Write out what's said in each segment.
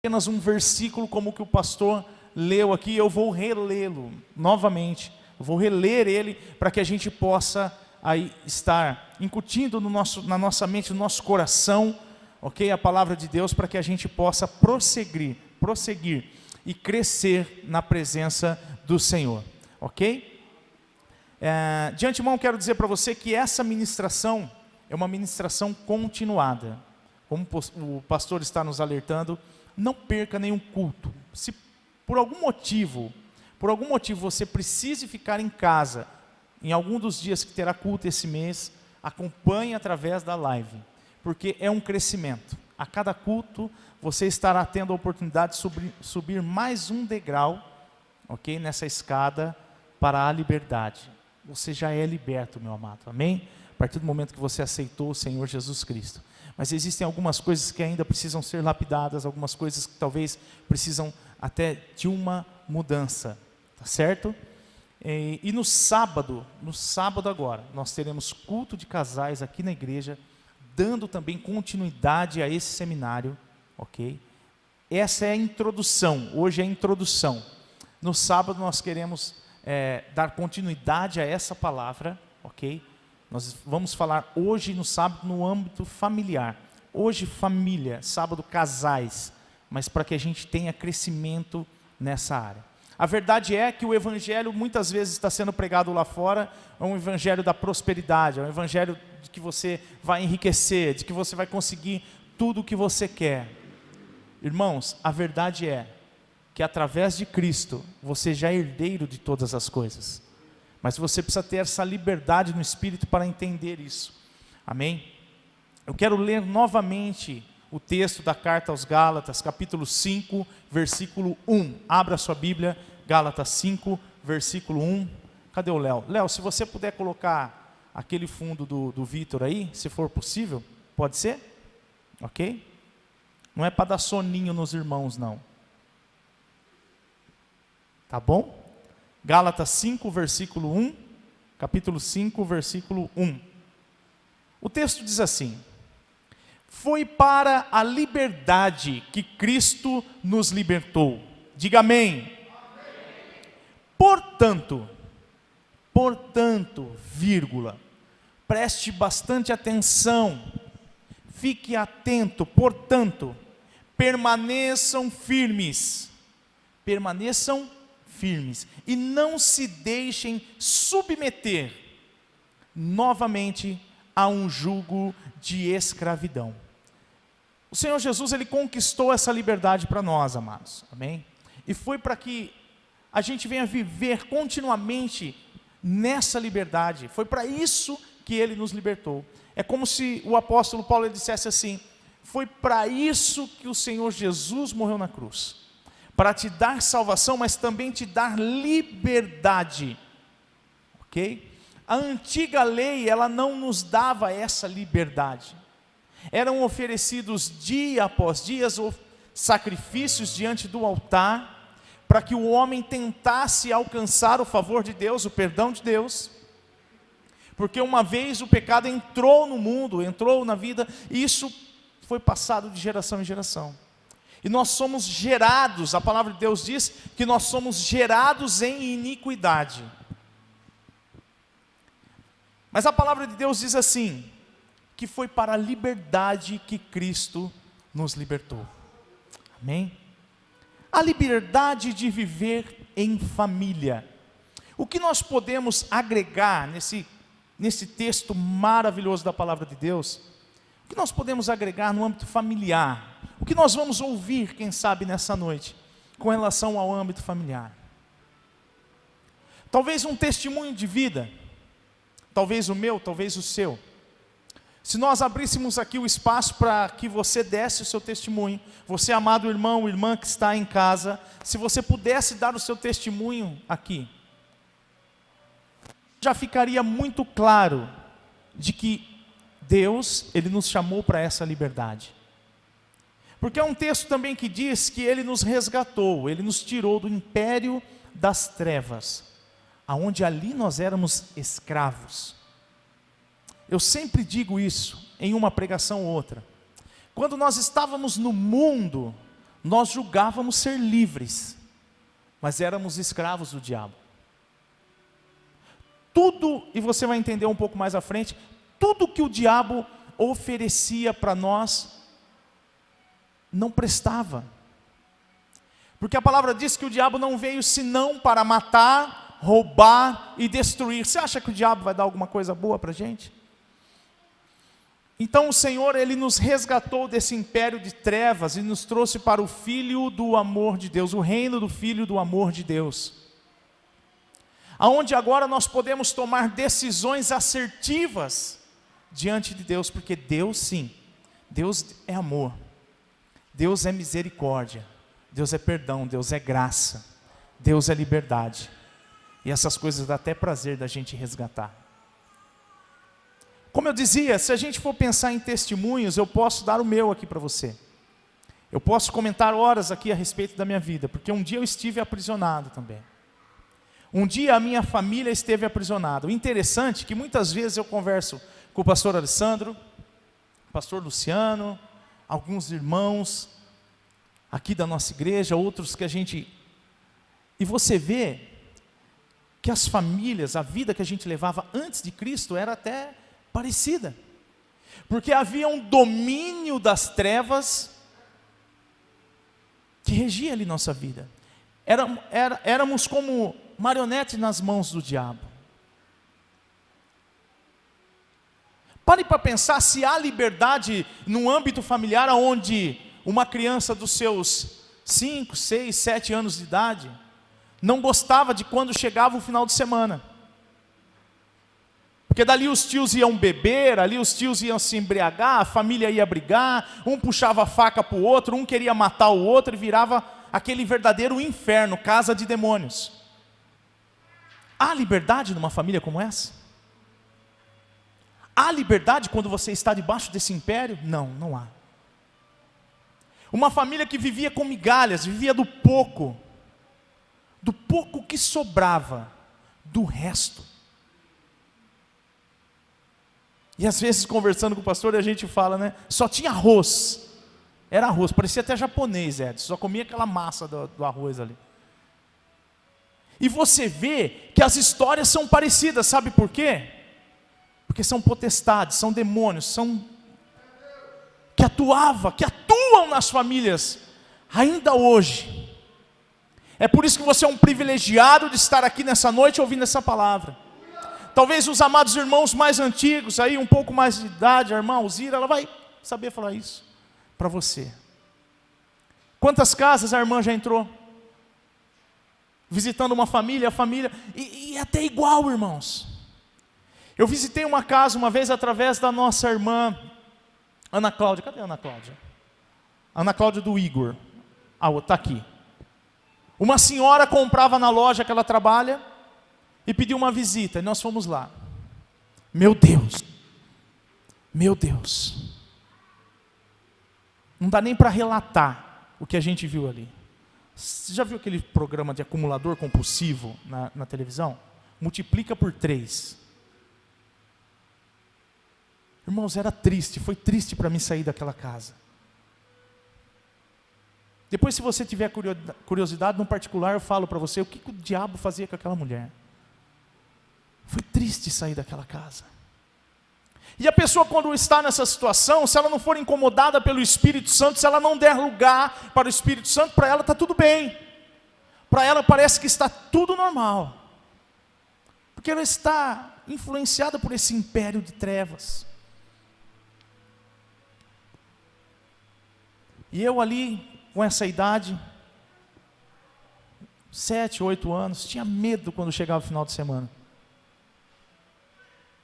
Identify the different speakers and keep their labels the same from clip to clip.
Speaker 1: apenas um versículo como o que o pastor leu aqui, eu vou relê-lo novamente, eu vou reler ele para que a gente possa aí estar incutindo na nossa mente, no nosso coração, ok? A palavra de Deus, para que a gente possa prosseguir e crescer na presença do Senhor, ok? De antemão quero dizer para você que essa ministração é uma ministração continuada. Como o pastor está nos alertando, não perca nenhum culto. Se por algum motivo você precise ficar em casa, em algum dos dias que terá culto esse mês, acompanhe através da live, porque é um crescimento. A cada culto você estará tendo a oportunidade de subir mais um degrau, ok? Nessa escada para a liberdade. Você já é liberto, meu amado, amém? A partir do momento que você aceitou o Senhor Jesus Cristo. Mas existem algumas coisas que ainda precisam ser lapidadas, algumas coisas que talvez precisam até de uma mudança, tá certo? E no sábado agora, nós teremos culto de casais aqui na igreja, dando também continuidade a esse seminário, ok? Essa é a introdução, hoje é a introdução. No sábado nós queremos dar continuidade a essa palavra, ok? Nós vamos falar hoje no sábado no âmbito familiar. Hoje família, sábado casais, mas para que a gente tenha crescimento nessa área. A verdade é que o evangelho muitas vezes está sendo pregado lá fora, é um evangelho da prosperidade, é um evangelho de que você vai enriquecer, de que você vai conseguir tudo o que você quer. Irmãos, a verdade é que através de Cristo, você já é herdeiro de todas as coisas. Mas você precisa ter essa liberdade no Espírito para entender isso. Amém? Eu quero ler novamente o texto da carta aos Gálatas, capítulo 5, versículo 1. Abra sua Bíblia, Gálatas 5, versículo 1. Cadê o Léo? Léo, se você puder colocar aquele fundo do Vitor aí, se for possível, pode ser? Ok? Não é para dar soninho nos irmãos, não. Tá bom? Gálatas 5, versículo 1, capítulo 5, versículo 1. O texto diz assim: foi para a liberdade que Cristo nos libertou. Diga amém. Amém. Portanto, vírgula, preste bastante atenção, fique atento, portanto, permaneçam firmes, e não se deixem submeter novamente a um jugo de escravidão. O Senhor Jesus, Ele conquistou essa liberdade para nós, amados, amém? E foi para que a gente venha viver continuamente nessa liberdade, foi para isso que Ele nos libertou. É como se o apóstolo Paulo ele dissesse assim: foi para isso que o Senhor Jesus morreu na cruz, para te dar salvação, mas também te dar liberdade, ok? A antiga lei, ela não nos dava essa liberdade. Eram oferecidos dia após dia sacrifícios diante do altar, para que o homem tentasse alcançar o favor de Deus, o perdão de Deus, porque uma vez o pecado entrou no mundo, entrou na vida, e isso foi passado de geração em geração. E nós somos gerados, a palavra de Deus diz que nós somos gerados em iniquidade. Mas a palavra de Deus diz assim, que foi para a liberdade que Cristo nos libertou. Amém? A liberdade de viver em família. O que nós podemos agregar nesse texto maravilhoso da palavra de Deus? O que nós podemos agregar no âmbito familiar? O que nós vamos ouvir, quem sabe, nessa noite, com relação ao âmbito familiar? Talvez um testemunho de vida, talvez o meu, talvez o seu. Se nós abríssemos aqui o espaço para que você desse o seu testemunho, você, amado irmão, irmã que está em casa, se você pudesse dar o seu testemunho aqui, já ficaria muito claro de que Deus, Ele nos chamou para essa liberdade. Porque é um texto também que diz que Ele nos resgatou, Ele nos tirou do império das trevas, aonde ali nós éramos escravos. Eu sempre digo isso em uma pregação ou outra. Quando nós estávamos no mundo, nós julgávamos ser livres, mas éramos escravos do diabo. Tudo, e você vai entender um pouco mais à frente, tudo que o diabo oferecia para nós, não prestava. Porque a palavra diz que o diabo não veio senão para matar, roubar e destruir. Você acha que o diabo vai dar alguma coisa boa para a gente? Então o Senhor, Ele nos resgatou desse império de trevas e nos trouxe para o Filho do amor de Deus, o reino do Filho do amor de Deus. Aonde agora nós podemos tomar decisões assertivas diante de Deus, porque Deus sim, Deus é amor, Deus é misericórdia, Deus é perdão, Deus é graça, Deus é liberdade. E essas coisas dá até prazer da gente resgatar. Como eu dizia, se a gente for pensar em testemunhos, eu posso dar o meu aqui para você. Eu posso comentar horas aqui a respeito da minha vida, porque um dia eu estive aprisionado também. Um dia a minha família esteve aprisionada. O interessante é que muitas vezes eu converso com o pastor Alessandro, o pastor Luciano, alguns irmãos aqui da nossa igreja, outros que a gente... E você vê que as famílias, a vida que a gente levava antes de Cristo era até parecida. Porque havia um domínio das trevas que regia ali nossa vida. Éramos como marionetes nas mãos do diabo. Pare para pensar se há liberdade no âmbito familiar onde uma criança dos seus 5, 6, 7 anos de idade não gostava de quando chegava o final de semana. Porque dali os tios iam beber, ali os tios iam se embriagar, a família ia brigar, um puxava a faca para o outro, um queria matar o outro e virava aquele verdadeiro inferno, casa de demônios. Há liberdade numa família como essa? Há liberdade quando você está debaixo desse império? Não, não há. Uma família que vivia com migalhas, vivia do pouco que sobrava, do resto. E às vezes conversando com o pastor a gente fala, né? Só tinha arroz. Era arroz, parecia até japonês, Edson. Só comia aquela massa do arroz ali. E você vê que as histórias são parecidas, sabe por quê? Porque são potestades, são demônios, que atuam nas famílias, ainda hoje. É por isso que você é um privilegiado de estar aqui nessa noite ouvindo essa palavra. Talvez os amados irmãos mais antigos, aí um pouco mais de idade, a irmã Alzira, ela vai saber falar isso para você. Quantas casas a irmã já entrou? Visitando uma família, e é até igual, irmãos. Eu visitei uma casa uma vez através da nossa irmã Ana Cláudia. Cadê a Ana Cláudia? Ana Cláudia do Igor. Está aqui. Uma senhora comprava na loja que ela trabalha e pediu uma visita, e nós fomos lá. Meu Deus, não dá nem para relatar o que a gente viu ali. Você já viu aquele programa de acumulador compulsivo na televisão? Multiplica por 3. Irmãos, era triste, foi triste para mim sair daquela casa. Depois, se você tiver curiosidade, no particular, eu falo para você o que o diabo fazia com aquela mulher. Foi triste sair daquela casa. E a pessoa, quando está nessa situação, se ela não for incomodada pelo Espírito Santo, se ela não der lugar para o Espírito Santo, para ela está tudo bem. Para ela parece que está tudo normal. Porque ela está influenciada por esse império de trevas. E eu ali, com essa idade, 7, 8 anos, tinha medo quando chegava o final de semana.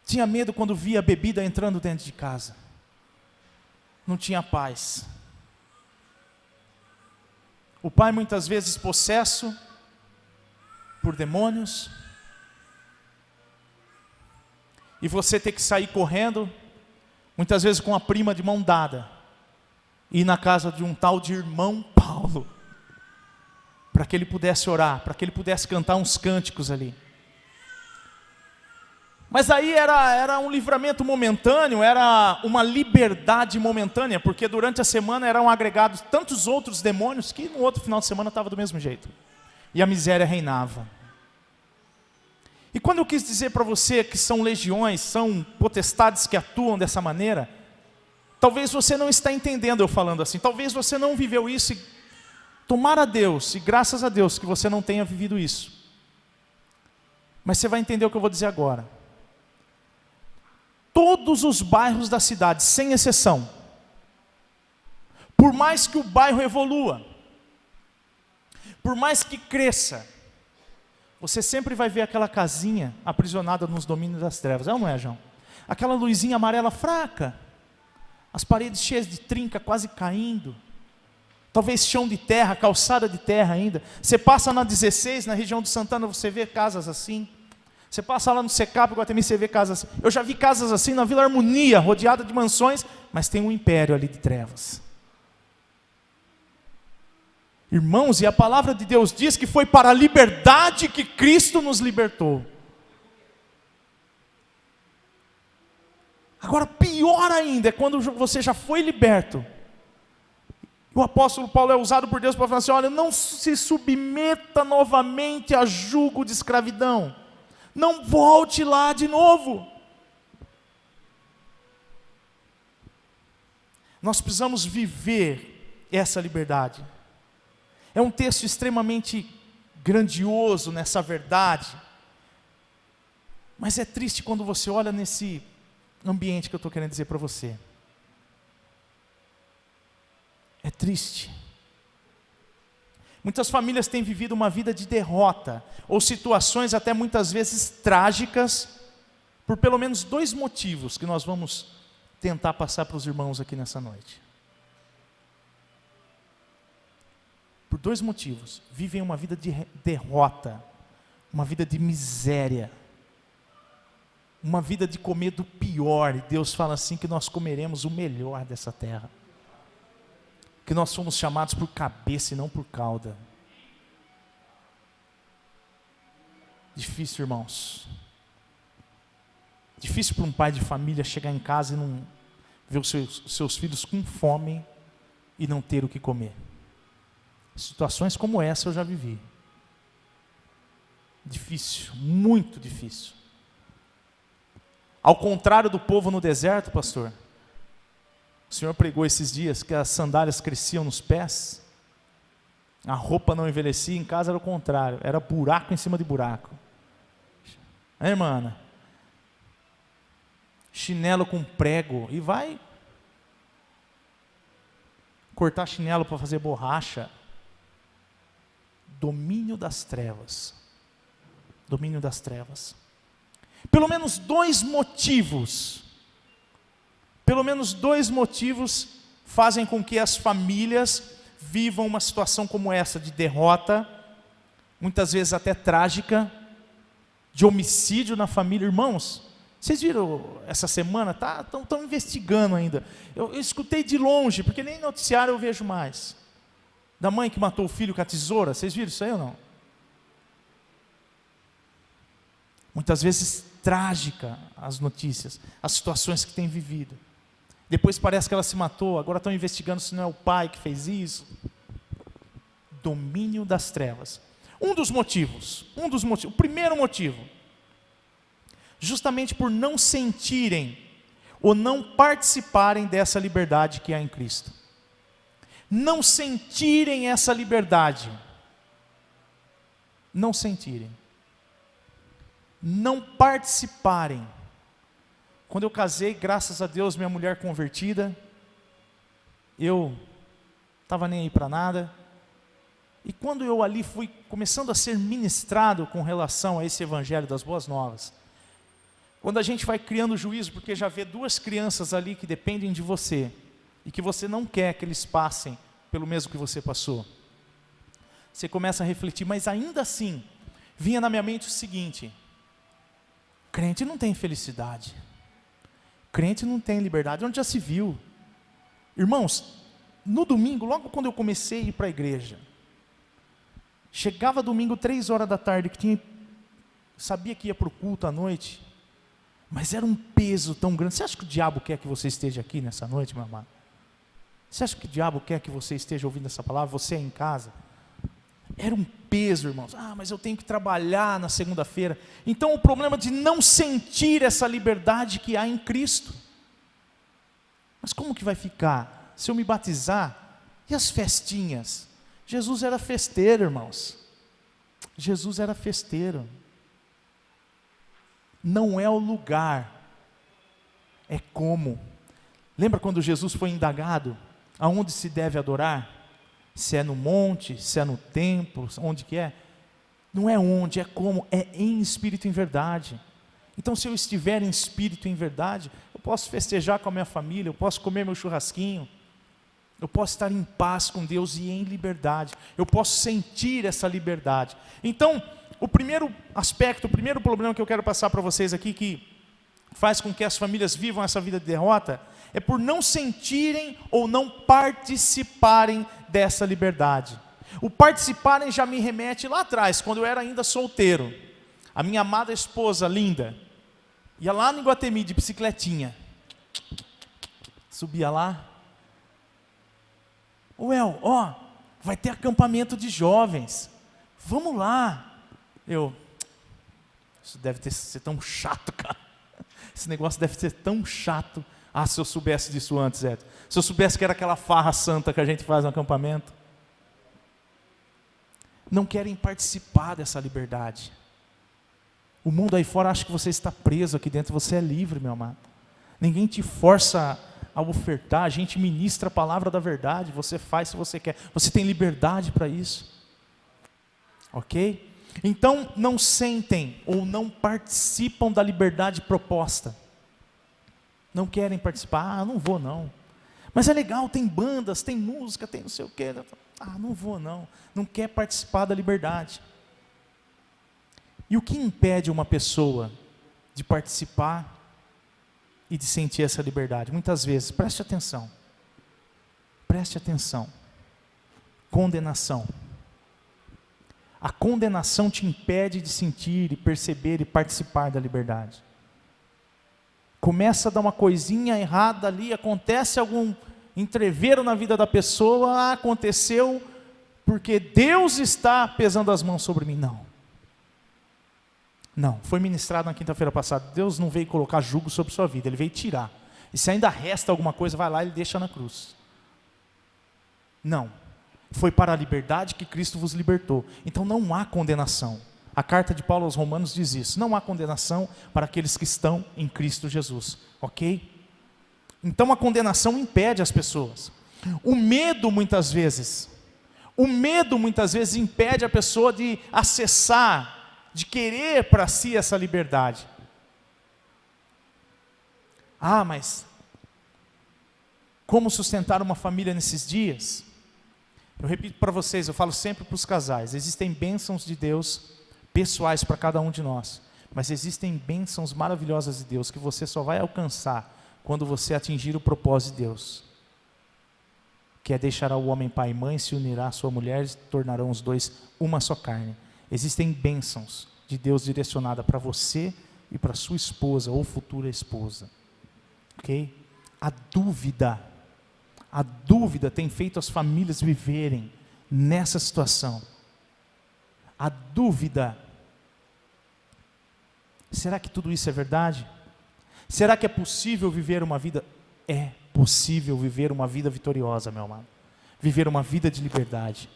Speaker 1: Tinha medo quando via a bebida entrando dentro de casa. Não tinha paz. O pai muitas vezes possesso por demônios. E você ter que sair correndo, muitas vezes com a prima de mão dada, e ir na casa de um tal de irmão Paulo, para que ele pudesse orar, para que ele pudesse cantar uns cânticos ali. Mas aí era um livramento momentâneo, era uma liberdade momentânea, porque durante a semana eram agregados tantos outros demônios que no outro final de semana estava do mesmo jeito. E a miséria reinava. E quando eu quis dizer para você que são legiões, são potestades que atuam dessa maneira, talvez você não está entendendo eu falando assim, talvez você não viveu isso, e tomara a Deus, e graças a Deus que você não tenha vivido isso. Mas você vai entender o que eu vou dizer agora. Todos os bairros da cidade, sem exceção, por mais que o bairro evolua, por mais que cresça, você sempre vai ver aquela casinha aprisionada nos domínios das trevas, é ou não é, João? Aquela luzinha amarela fraca, as paredes cheias de trinca, quase caindo, talvez chão de terra, calçada de terra ainda. Você passa na 16, na região do Santana, você vê casas assim. Você passa lá no Secap, Guatemi, você vê casas assim. Eu já vi casas assim na Vila Harmonia, rodeada de mansões, mas tem um império ali de trevas. Irmãos, e a palavra de Deus diz que foi para a liberdade que Cristo nos libertou. Agora, pior ainda é quando você já foi liberto. O apóstolo Paulo é usado por Deus para falar assim: olha, não se submeta novamente a jugo de escravidão. Não volte lá de novo. Nós precisamos viver essa liberdade. É um texto extremamente grandioso nessa verdade. Mas é triste quando você olha nesse ambiente que eu estou querendo dizer para você. É triste. Muitas famílias têm vivido uma vida de derrota, ou situações até muitas vezes trágicas, por pelo menos 2 motivos que nós vamos tentar passar para os irmãos aqui nessa noite. Por 2 motivos. Vivem uma vida de derrota, uma vida de miséria, uma vida de comer do pior, e Deus fala assim que nós comeremos o melhor dessa terra. Que nós fomos chamados por cabeça e não por cauda. Difícil, irmãos. Difícil para um pai de família chegar em casa e não ver os seus filhos com fome e não ter o que comer. Situações como essa eu já vivi. Difícil, muito difícil. Ao contrário do povo no deserto, pastor, o Senhor pregou esses dias que as sandálias cresciam nos pés, a roupa não envelhecia. Em casa era o contrário, era buraco em cima de buraco. Irmã Ana, chinelo com prego, e vai cortar chinelo para fazer borracha. Domínio das trevas. Domínio das trevas. Pelo menos 2 motivos fazem com que as famílias vivam uma situação como essa, de derrota, muitas vezes até trágica, de homicídio na família. Irmãos, vocês viram essa semana? Estão investigando ainda. Eu escutei de longe, porque nem noticiário eu vejo mais. Da mãe que matou o filho com a tesoura. Vocês viram isso aí ou não? Muitas vezes trágica as notícias, as situações que tem vivido. Depois parece que ela se matou, agora estão investigando se não é o pai que fez isso. Domínio das trevas. Um dos motivos, o primeiro motivo, justamente por não sentirem ou não participarem dessa liberdade que há em Cristo. Não sentirem essa liberdade. Não sentirem. Não participarem. Quando eu casei, graças a Deus, minha mulher convertida, eu estava nem aí para nada. E quando eu ali fui começando a ser ministrado com relação a esse evangelho das boas novas, quando a gente vai criando juízo, porque já vê 2 crianças ali que dependem de você, e que você não quer que eles passem pelo mesmo que você passou, você começa a refletir, mas ainda assim, vinha na minha mente o seguinte: crente não tem felicidade, crente não tem liberdade. Onde já se viu? Irmãos, no domingo, logo quando eu comecei a ir para a igreja, chegava domingo 3 horas da tarde, sabia que ia para o culto à noite, Mas era um peso tão grande. Você acha que o diabo quer que você esteja aqui nessa noite, meu amado? Você acha que o diabo quer que você esteja ouvindo essa palavra? Você em casa? Era um peso, irmãos. Mas eu tenho que trabalhar na segunda-feira. Então o problema de não sentir essa liberdade que há em Cristo. Mas como que vai ficar? Se eu me batizar, e as festinhas? Jesus era festeiro, irmãos. Jesus era festeiro. Não é o lugar, é como. Lembra quando Jesus foi indagado? Aonde se deve adorar? Se é no monte, se é no templo, onde que é? Não é onde, é como, é em espírito e em verdade. Então se eu estiver em espírito e em verdade, eu posso festejar com a minha família, eu posso comer meu churrasquinho, eu posso estar em paz com Deus e em liberdade, eu posso sentir essa liberdade. Então, o primeiro aspecto, o primeiro problema que eu quero passar para vocês aqui, que faz com que as famílias vivam essa vida de derrota, é por não sentirem ou não participarem dessa liberdade. O participarem já me remete lá atrás, quando eu era ainda solteiro. A minha amada esposa, linda, ia lá no Iguatemi de bicicletinha, subia lá, vai ter acampamento de jovens, vamos lá. Isso deve ser tão chato, cara. Esse negócio deve ser tão chato. Se eu soubesse disso antes, Edson. Se eu soubesse que era aquela farra santa que a gente faz no acampamento. Não querem participar dessa liberdade. O mundo aí fora acha que você está preso, aqui dentro você é livre, meu amado. Ninguém te força a ofertar, a gente ministra a palavra da verdade, você faz se você quer. Você tem liberdade para isso. Ok? Então, não sentem ou não participam da liberdade proposta. Não querem participar. Não vou não. Mas é legal, tem bandas, tem música, tem não sei o quê. Não vou não. Não quer participar da liberdade. E o que impede uma pessoa de participar e de sentir essa liberdade? Muitas vezes, preste atenção. Preste atenção. Condenação. A condenação te impede de sentir e perceber e participar da liberdade. Começa a dar uma coisinha errada ali, acontece algum entrevero na vida da pessoa, aconteceu porque Deus está pesando as mãos sobre mim. Não, foi ministrado na quinta-feira passada, Deus não veio colocar jugo sobre sua vida, Ele veio tirar. E se ainda resta alguma coisa, vai lá e Ele deixa na cruz. Não, foi para a liberdade que Cristo vos libertou. Então não há condenação. A carta de Paulo aos Romanos diz isso. Não há condenação para aqueles que estão em Cristo Jesus. Ok? Então a condenação impede as pessoas. O medo muitas vezes impede a pessoa de acessar, de querer para si essa liberdade. Mas como sustentar uma família nesses dias? Eu repito para vocês, eu falo sempre para os casais, existem bênçãos de Deus pessoais para cada um de nós, mas existem bênçãos maravilhosas de Deus que você só vai alcançar quando você atingir o propósito de Deus, que é deixará o homem pai e mãe, se unirá à sua mulher, e tornarão os dois uma só carne. Existem bênçãos de Deus direcionada para você e para sua esposa ou futura esposa. Ok? A dúvida tem feito as famílias viverem nessa situação. A dúvida. Será que tudo isso é verdade? Será que é possível viver uma vida? É possível viver uma vida vitoriosa, meu amado. Viver uma vida de liberdade.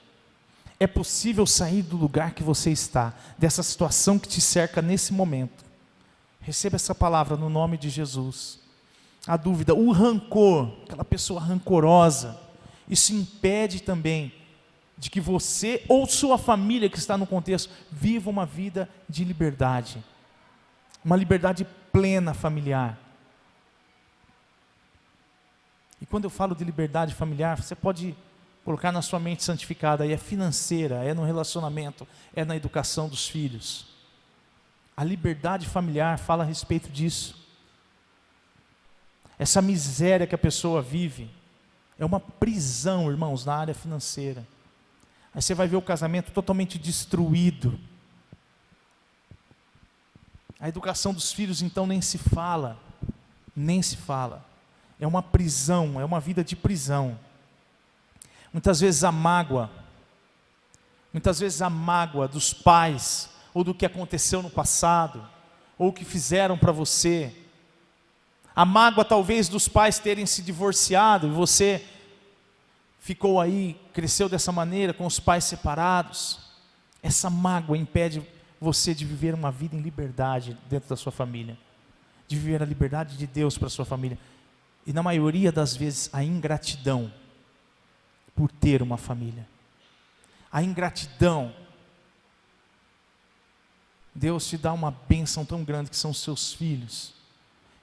Speaker 1: É possível sair do lugar que você está, dessa situação que te cerca nesse momento. Receba essa palavra no nome de Jesus. A dúvida, o rancor, aquela pessoa rancorosa, isso impede também de que você ou sua família que está no contexto viva uma vida de liberdade, uma liberdade plena familiar. E quando eu falo de liberdade familiar, você pode colocar na sua mente santificada, aí é financeira, é no relacionamento, é na educação dos filhos. A liberdade familiar fala a respeito disso. Essa miséria que a pessoa vive é uma prisão, irmãos, na área financeira. Aí você vai ver o casamento totalmente destruído. A educação dos filhos, então, nem se fala. Nem se fala. É uma prisão, é uma vida de prisão. Muitas vezes a mágoa dos pais, ou do que aconteceu no passado, ou o que fizeram para você. A mágoa talvez dos pais terem se divorciado, e você ficou aí, cresceu dessa maneira, com os pais separados. Essa mágoa impede você de viver uma vida em liberdade dentro da sua família, de viver a liberdade de Deus para a sua família. E na maioria das vezes a ingratidão por ter uma família. A ingratidão. Deus te dá uma bênção tão grande que são os seus filhos.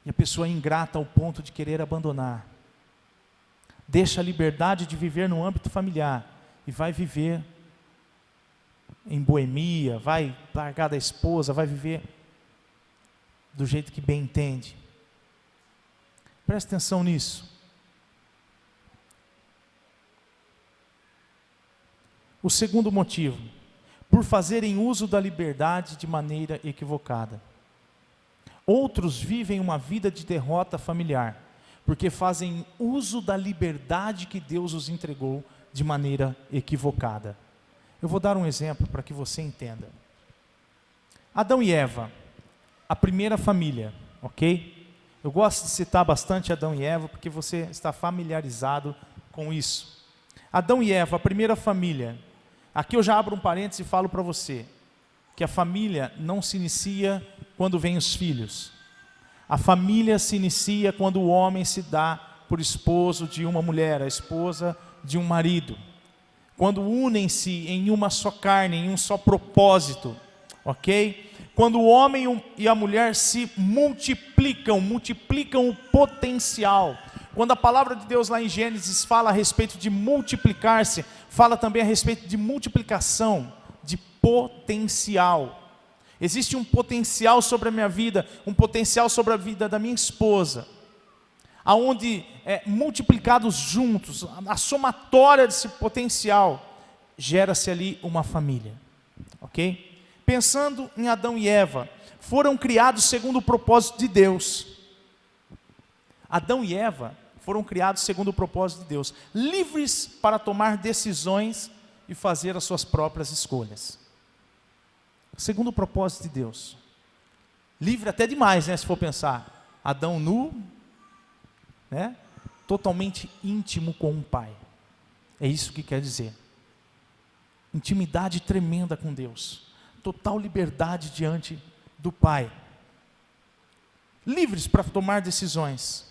Speaker 1: E a pessoa é ingrata ao ponto de querer abandonar. Deixa a liberdade de viver no âmbito familiar e vai viver em boemia, vai largar da esposa, vai viver do jeito que bem entende. Preste atenção nisso. O segundo motivo, por fazerem uso da liberdade de maneira equivocada. Outros vivem uma vida de derrota familiar, porque fazem uso da liberdade que Deus os entregou de maneira equivocada. Eu vou dar um exemplo para que você entenda. Adão e Eva, a primeira família, ok? Eu gosto de citar bastante Adão e Eva, porque você está familiarizado com isso. Adão e Eva, a primeira família. Aqui eu já abro um parênteses e falo para você, que a família não se inicia quando vêm os filhos. A família se inicia quando o homem se dá por esposo de uma mulher, a esposa de um marido. Quando unem-se em uma só carne, em um só propósito, ok? Quando o homem e a mulher se multiplicam o potencial. Quando a palavra de Deus lá em Gênesis fala a respeito de multiplicar-se, fala também a respeito de multiplicação, de potencial. Existe um potencial sobre a minha vida, um potencial sobre a vida da minha esposa, aonde multiplicados juntos, a somatória desse potencial, gera-se ali uma família, ok? Pensando em Adão e Eva, foram criados segundo o propósito de Deus. Adão e Eva foram criados segundo o propósito de Deus, livres para tomar decisões e fazer as suas próprias escolhas. Segundo o propósito de Deus. Livre até demais, né, se for pensar. Adão nu, né, totalmente íntimo com o Pai. É isso que quer dizer. Intimidade tremenda com Deus. Total liberdade diante do Pai. Livres para tomar decisões.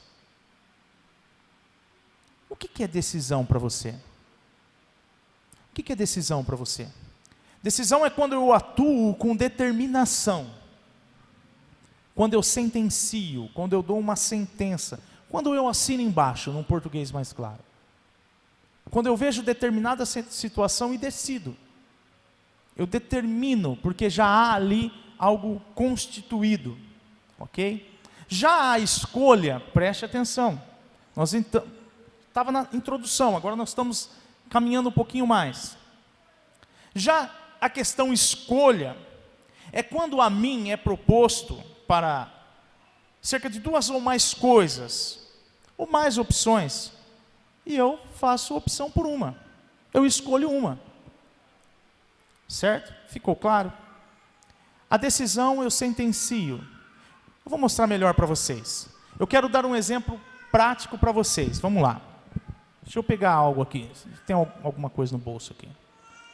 Speaker 1: O que é decisão para você? O que é decisão para você? Decisão é quando eu atuo com determinação, quando eu sentencio, quando eu dou uma sentença, quando eu assino embaixo, num português mais claro. Quando eu vejo determinada situação e decido. Eu determino, porque já há ali algo constituído, ok? Já a escolha, preste atenção, nós estava na introdução, agora nós estamos caminhando um pouquinho mais. Já a questão escolha, é quando a mim é proposto para cerca de 2 ou mais coisas, ou mais opções, e eu faço opção por uma, eu escolho uma, certo? Ficou claro? A decisão eu sentencio. Eu vou mostrar melhor para vocês. Eu quero dar um exemplo prático para vocês, vamos lá. Deixa eu pegar algo aqui, tem alguma coisa no bolso aqui?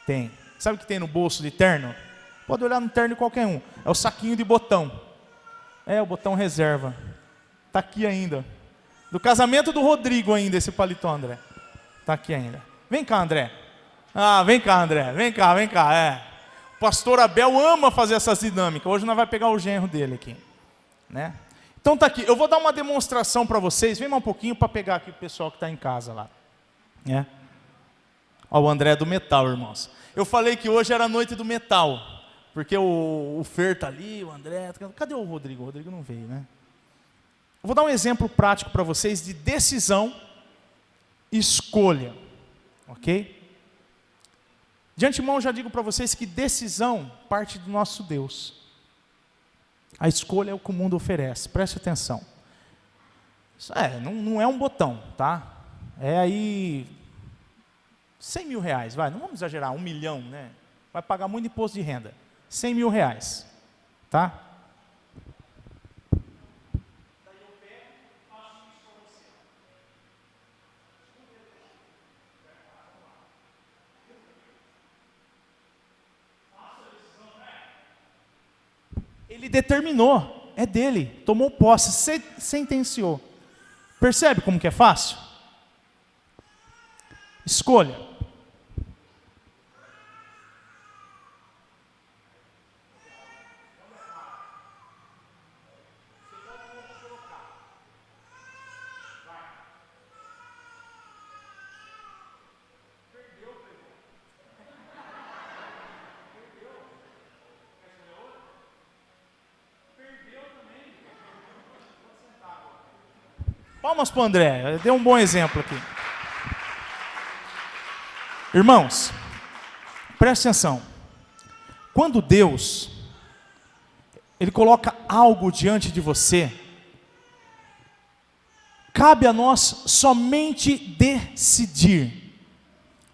Speaker 1: Tem. Sabe o que tem no bolso de terno? Pode olhar no terno de qualquer um. É o saquinho de botão. É o botão reserva. Está aqui ainda. Do casamento do Rodrigo ainda, esse paletó, André. Está aqui ainda. Vem cá, André. Ah, vem cá, André. Vem cá. O pastor Abel ama fazer essas dinâmicas. Hoje nós vamos pegar o genro dele aqui. Né? Então está aqui. Eu vou dar uma demonstração para vocês. Vem mais um pouquinho para pegar aqui o pessoal que está em casa lá. Ó, o André é do metal, irmãos. Eu falei que hoje era a noite do metal, porque o Fer está ali, o André, cadê o Rodrigo? O Rodrigo não veio, né? Eu vou dar um exemplo prático para vocês de decisão e escolha, ok? De antemão já digo para vocês que decisão parte do nosso Deus. A escolha é o que o mundo oferece, preste atenção. Isso não é um botão, tá? É aí 100 mil reais, vai, não vamos exagerar, 1 milhão, né? Vai pagar muito imposto de renda. 100 mil reais, tá? Ele determinou, é dele, tomou posse, sentenciou. Percebe como que é fácil? Escolha. Palmas para o André, deu um bom exemplo aqui. Irmãos, preste atenção. Quando Deus, Ele coloca algo diante de você, cabe a nós somente decidir,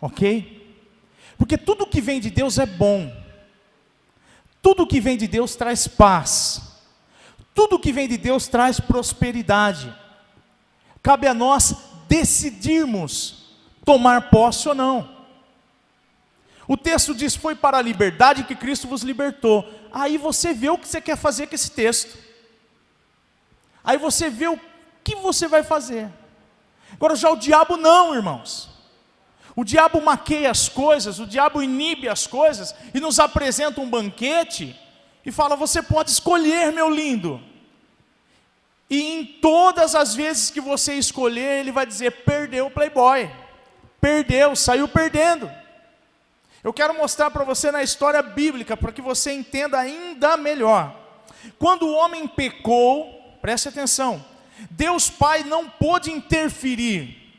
Speaker 1: ok? Porque tudo que vem de Deus é bom, tudo que vem de Deus traz paz, tudo que vem de Deus traz prosperidade. Cabe a nós decidirmos tomar posse ou não. O texto diz, foi para a liberdade que Cristo vos libertou. Aí você vê o que você quer fazer com esse texto. Aí você vê o que você vai fazer. Agora já o diabo não, irmãos. O diabo maqueia as coisas, o diabo inibe as coisas e nos apresenta um banquete e fala, você pode escolher, meu lindo. E em todas as vezes que você escolher, ele vai dizer, perdeu o playboy. Perdeu, saiu perdendo. Eu quero mostrar para você na história bíblica, para que você entenda ainda melhor. Quando o homem pecou, preste atenção, Deus Pai não pôde interferir.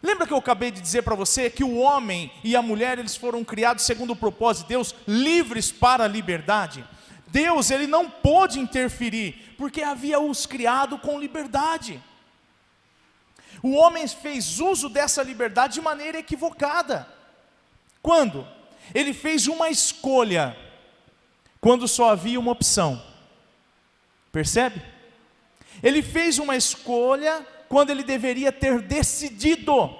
Speaker 1: Lembra que eu acabei de dizer para você que o homem e a mulher, eles foram criados segundo o propósito de Deus, livres para a liberdade? Deus, Ele não pôde interferir, porque havia os criado com liberdade. O homem fez uso dessa liberdade de maneira equivocada. Quando? Ele fez uma escolha, quando só havia uma opção. Percebe? Ele fez uma escolha, quando ele deveria ter decidido.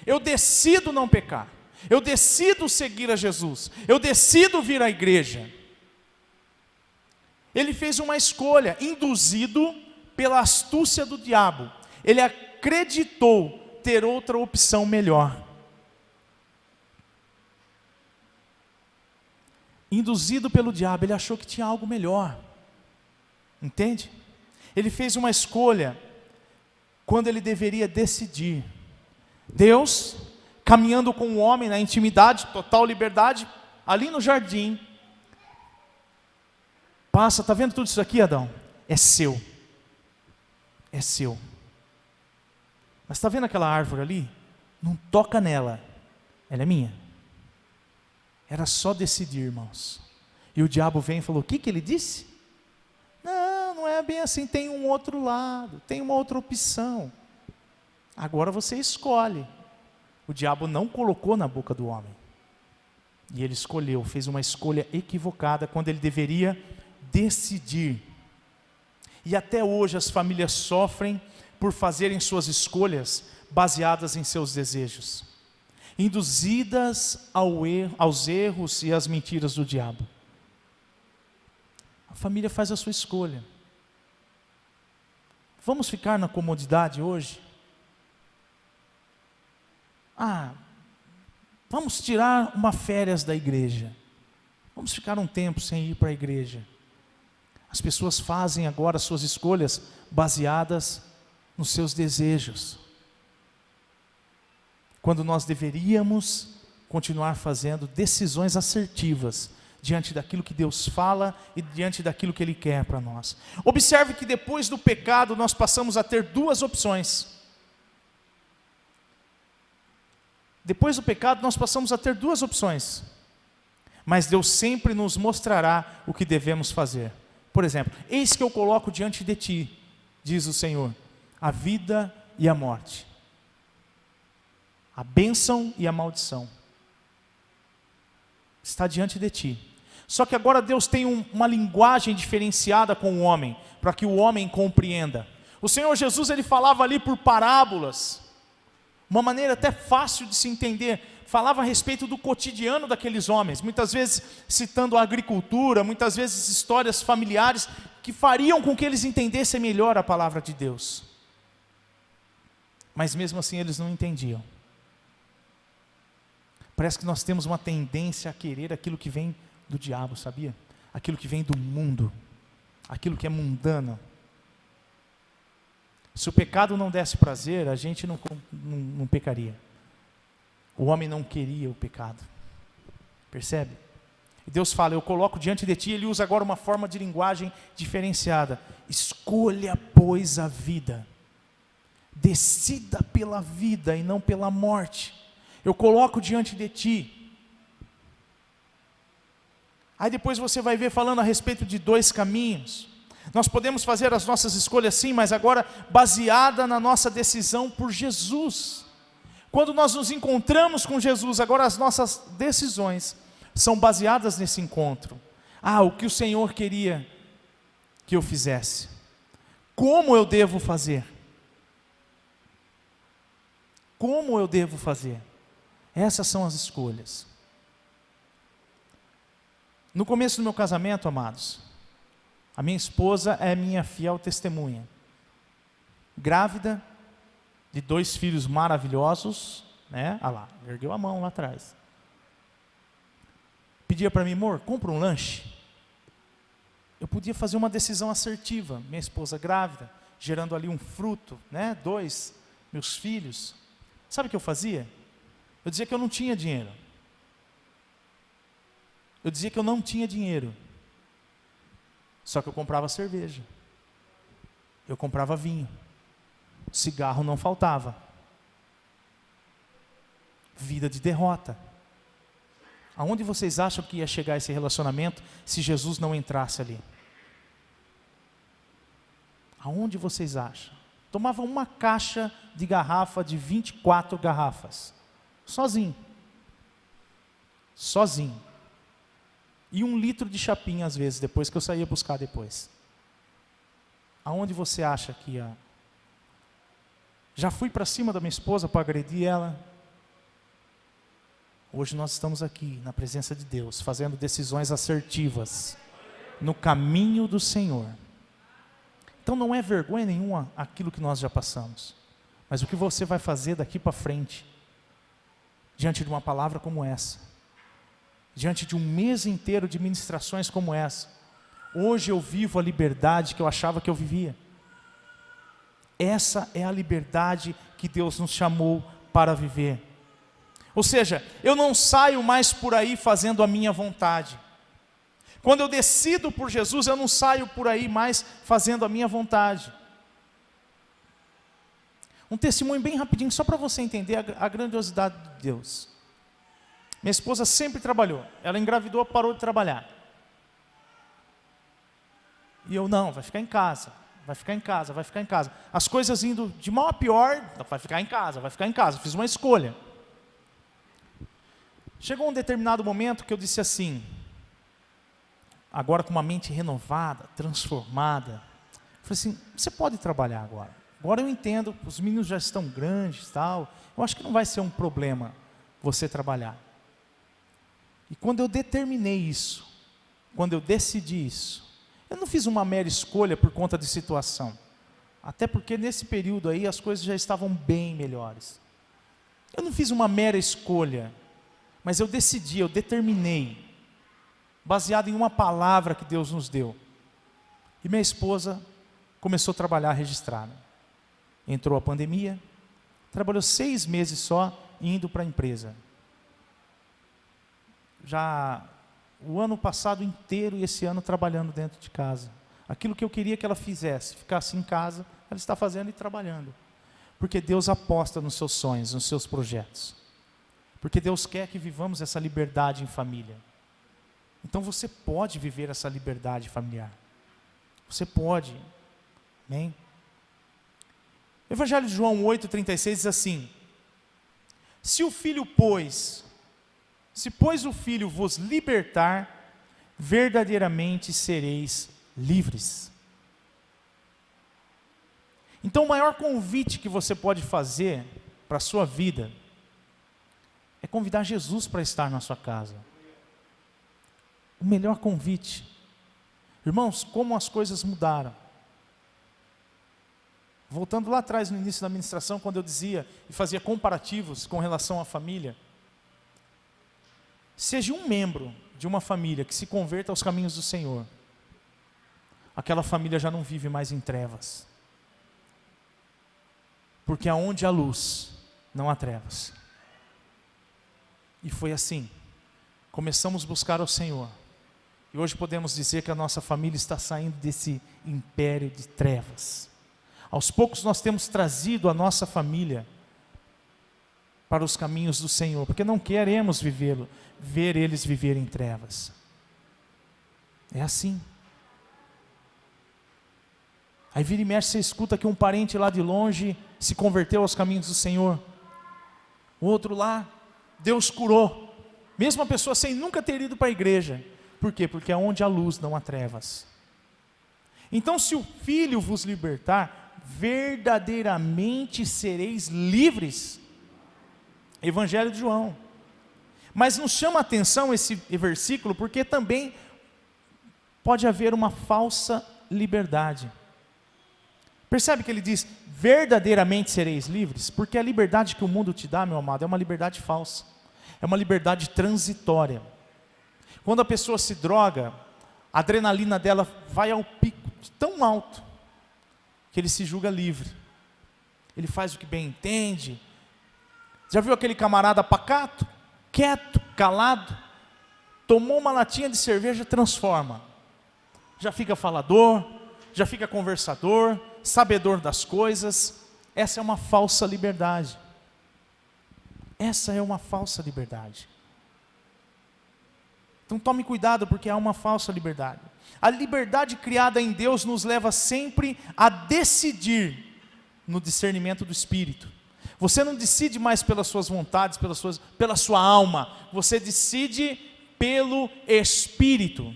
Speaker 1: Eu decido não pecar, eu decido seguir a Jesus, eu decido vir à igreja. Ele fez uma escolha, induzido pela astúcia do diabo. Ele acreditou ter outra opção melhor. Induzido pelo diabo, ele achou que tinha algo melhor. Entende? Ele fez uma escolha, quando ele deveria decidir. Deus, caminhando com o homem na intimidade, total liberdade, ali no jardim, passa, está vendo tudo isso aqui, Adão? É seu. É seu. Mas está vendo aquela árvore ali? Não toca nela. Ela é minha. Era só decidir, irmãos. E o diabo vem e falou, o que ele disse? Não é bem assim, tem um outro lado, tem uma outra opção. Agora você escolhe. O diabo não colocou na boca do homem. E ele escolheu, fez uma escolha equivocada, quando ele deveria decidir. E até hoje as famílias sofrem por fazerem suas escolhas baseadas em seus desejos, induzidas aos erros e às mentiras do diabo. A família faz a sua escolha. Vamos ficar na comodidade hoje? Vamos tirar uma férias da igreja. Vamos ficar um tempo sem ir para a igreja. As pessoas fazem agora suas escolhas baseadas nos seus desejos, quando nós deveríamos continuar fazendo decisões assertivas diante daquilo que Deus fala e diante daquilo que Ele quer para nós. Observe que depois do pecado nós passamos a ter duas opções. Depois do pecado nós passamos a ter duas opções, mas Deus sempre nos mostrará o que devemos fazer. Por exemplo, eis que eu coloco diante de ti, diz o Senhor, a vida e a morte, a bênção e a maldição, está diante de ti. Só que agora Deus tem uma linguagem diferenciada com o homem, para que o homem compreenda. O Senhor Jesus, ele falava ali por parábolas, uma maneira até fácil de se entender, falava a respeito do cotidiano daqueles homens, muitas vezes citando a agricultura, muitas vezes histórias familiares, que fariam com que eles entendessem melhor a palavra de Deus. Mas mesmo assim eles não entendiam. Parece que nós temos uma tendência a querer aquilo que vem do diabo, sabia? Aquilo que vem do mundo, aquilo que é mundano. Se o pecado não desse prazer, a gente não pecaria. O homem não queria o pecado, percebe? E Deus fala, eu coloco diante de ti, ele usa agora uma forma de linguagem diferenciada. Escolha, pois, a vida, decida pela vida e não pela morte. Eu coloco diante de ti. Aí depois você vai ver falando a respeito de 2 caminhos. Nós podemos fazer as nossas escolhas sim, mas agora baseada na nossa decisão por Jesus. Quando nós nos encontramos com Jesus, agora as nossas decisões são baseadas nesse encontro. O que o Senhor queria que eu fizesse. Como eu devo fazer? Como eu devo fazer? Essas são as escolhas. No começo do meu casamento, amados, a minha esposa é minha fiel testemunha. Grávida, de 2 filhos maravilhosos, né? Lá, ergueu a mão lá atrás. Pedia para mim, amor, compra um lanche. Eu podia fazer uma decisão assertiva, minha esposa grávida, gerando ali um fruto, né? 2, meus filhos. Sabe o que eu fazia? Eu dizia que eu não tinha dinheiro. Eu dizia que eu não tinha dinheiro. Só que eu comprava cerveja. Eu comprava vinho. Cigarro não faltava. Vida de derrota. Aonde vocês acham que ia chegar esse relacionamento se Jesus não entrasse ali? Aonde vocês acham? Tomava uma caixa de garrafa de 24 garrafas. Sozinho. Sozinho. E 1 litro de chapinha às vezes, depois que eu saía buscar depois. Aonde você acha que ia? Já fui para cima da minha esposa para agredir ela. Hoje nós estamos aqui na presença de Deus, fazendo decisões assertivas, no caminho do Senhor. Então não é vergonha nenhuma aquilo que nós já passamos, mas o que você vai fazer daqui para frente, diante de uma palavra como essa, diante de um mês inteiro de ministrações como essa. Hoje eu vivo a liberdade que eu achava que eu vivia. Essa é a liberdade que Deus nos chamou para viver. Ou seja, eu não saio mais por aí fazendo a minha vontade. Quando eu decido por Jesus, eu não saio por aí mais fazendo a minha vontade. Um testemunho bem rapidinho, só para você entender a grandiosidade de Deus. Minha esposa sempre trabalhou. Ela engravidou, parou de trabalhar. E eu, não, vai ficar em casa. Vai ficar em casa, vai ficar em casa. As coisas indo de mal a pior, vai ficar em casa, vai ficar em casa. Fiz uma escolha. Chegou um determinado momento que eu disse assim, agora com uma mente renovada, transformada, falei assim, você pode trabalhar agora. Agora eu entendo, os meninos já estão grandes, tal. Eu acho que não vai ser um problema você trabalhar. E quando eu determinei isso, quando eu decidi isso, eu não fiz uma mera escolha por conta de situação. Até porque nesse período aí as coisas já estavam bem melhores. Eu não fiz uma mera escolha, mas eu decidi, eu determinei, baseado em uma palavra que Deus nos deu. E minha esposa começou a trabalhar registrada. Entrou a pandemia, trabalhou 6 meses só indo para a empresa. Já o ano passado inteiro e esse ano trabalhando dentro de casa. Aquilo que eu queria que ela fizesse, ficasse em casa, ela está fazendo e trabalhando. Porque Deus aposta nos seus sonhos, nos seus projetos. Porque Deus quer que vivamos essa liberdade em família. Então você pode viver essa liberdade familiar. Você pode. Amém? Evangelho de João 8,36 diz assim: se pois o Filho vos libertar, verdadeiramente sereis livres. Então o maior convite que você pode fazer para a sua vida é convidar Jesus para estar na sua casa. O melhor convite. Irmãos, como as coisas mudaram. Voltando lá atrás no início da ministração, quando eu dizia e fazia comparativos com relação à família, seja um membro de uma família que se converta aos caminhos do Senhor, aquela família já não vive mais em trevas, porque aonde há luz, não há trevas. E foi assim, começamos a buscar ao Senhor, e hoje podemos dizer que a nossa família está saindo desse império de trevas. Aos poucos nós temos trazido a nossa família para os caminhos do Senhor, porque não queremos ver eles viverem em trevas. É assim. Aí vira e mexe, você escuta que um parente lá de longe se converteu aos caminhos do Senhor. O outro lá, Deus curou. Mesmo a pessoa sem nunca ter ido para a igreja. Por quê? Porque é onde há luz, não há trevas. Então, se o Filho vos libertar, verdadeiramente sereis livres. Evangelho de João. Mas nos chama a atenção esse versículo, porque também pode haver uma falsa liberdade. Percebe que ele diz, verdadeiramente sereis livres? Porque a liberdade que o mundo te dá, meu amado, é uma liberdade falsa. É uma liberdade transitória. Quando a pessoa se droga, a adrenalina dela vai ao pico tão alto, que ele se julga livre. Ele faz o que bem entende. Já viu aquele camarada pacato? Quieto, calado, tomou uma latinha de cerveja, transforma. Já fica falador, já fica conversador, sabedor das coisas. Essa é uma falsa liberdade. Essa é uma falsa liberdade. Então tome cuidado, porque há uma falsa liberdade. A liberdade criada em Deus nos leva sempre a decidir no discernimento do Espírito. Você não decide mais pelas suas vontades, pela sua alma. Você decide pelo Espírito.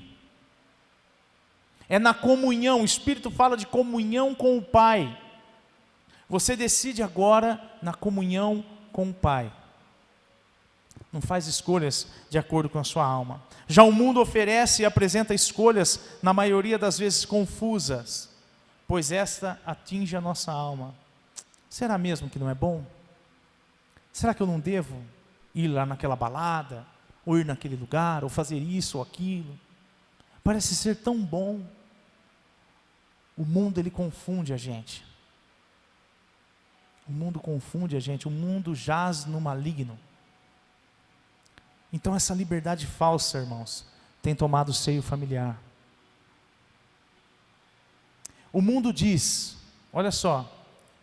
Speaker 1: É na comunhão. O Espírito fala de comunhão com o Pai. Você decide agora na comunhão com o Pai. Não faz escolhas de acordo com a sua alma. Já o mundo oferece e apresenta escolhas, na maioria das vezes confusas, pois esta atinge a nossa alma. Será mesmo que não é bom? Será que eu não devo ir lá naquela balada, ou ir naquele lugar, ou fazer isso ou aquilo? Parece ser tão bom. O mundo, ele confunde a gente. O mundo confunde a gente, o mundo jaz no maligno. Então essa liberdade falsa, irmãos, tem tomado o seio familiar. O mundo diz, olha só,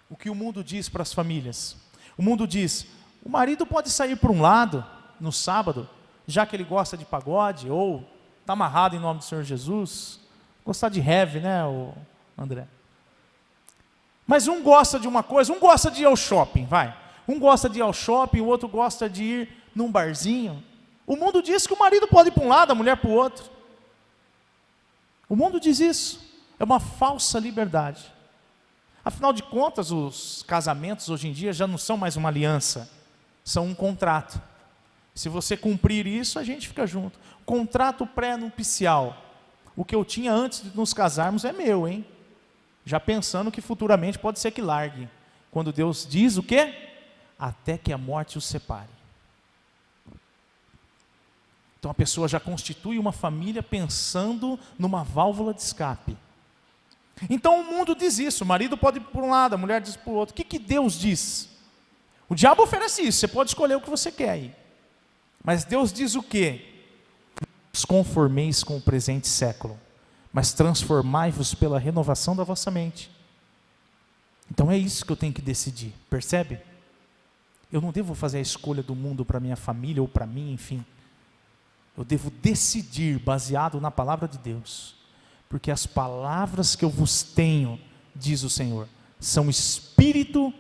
Speaker 1: o que o mundo diz para as famílias. O mundo diz, o marido pode sair por um lado, no sábado, já que ele gosta de pagode, ou está amarrado em nome do Senhor Jesus, gostar de heavy, né, André? Mas um gosta de uma coisa, um gosta de ir ao shopping, vai. Um gosta de ir ao shopping, o outro gosta de ir num barzinho. O mundo diz que o marido pode ir para um lado, a mulher para o outro. O mundo diz isso. É uma falsa liberdade. Afinal de contas, os casamentos hoje em dia já não são mais uma aliança, são um contrato. Se você cumprir isso, a gente fica junto. Contrato pré-nupcial. O que eu tinha antes de nos casarmos é meu, hein? Já pensando que futuramente pode ser que largue. Quando Deus diz o quê? Até que a morte os separe. Então a pessoa já constitui uma família pensando numa válvula de escape. Então o mundo diz isso, o marido pode ir por um lado, a mulher diz para o outro. O que Deus diz? O diabo oferece isso, você pode escolher o que você quer aí. Mas Deus diz o quê? Não vos conformeis com o presente século, mas transformai-vos pela renovação da vossa mente. Então é isso que eu tenho que decidir, percebe? Eu não devo fazer a escolha do mundo para minha família ou para mim, enfim. Eu devo decidir baseado na palavra de Deus, porque as palavras que eu vos tenho, diz o Senhor, são espírito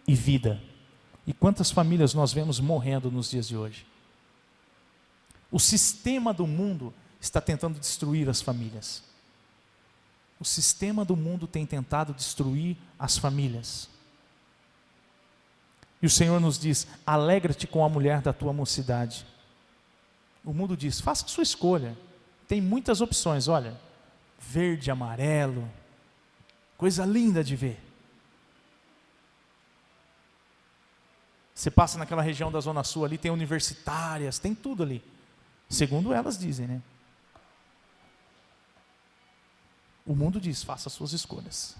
Speaker 1: e vida. E quantas famílias nós vemos morrendo nos dias de hoje? O sistema do mundo está tentando destruir as famílias. O sistema do mundo tem tentado destruir as famílias. E o Senhor nos diz: alegra-te com a mulher da tua mocidade. O mundo diz: faça a sua escolha. Tem muitas opções, olha, verde, amarelo, coisa linda de ver. Você passa naquela região da Zona Sul ali, tem universitárias, tem tudo ali. Segundo elas dizem, né? O mundo diz: faça as suas escolhas.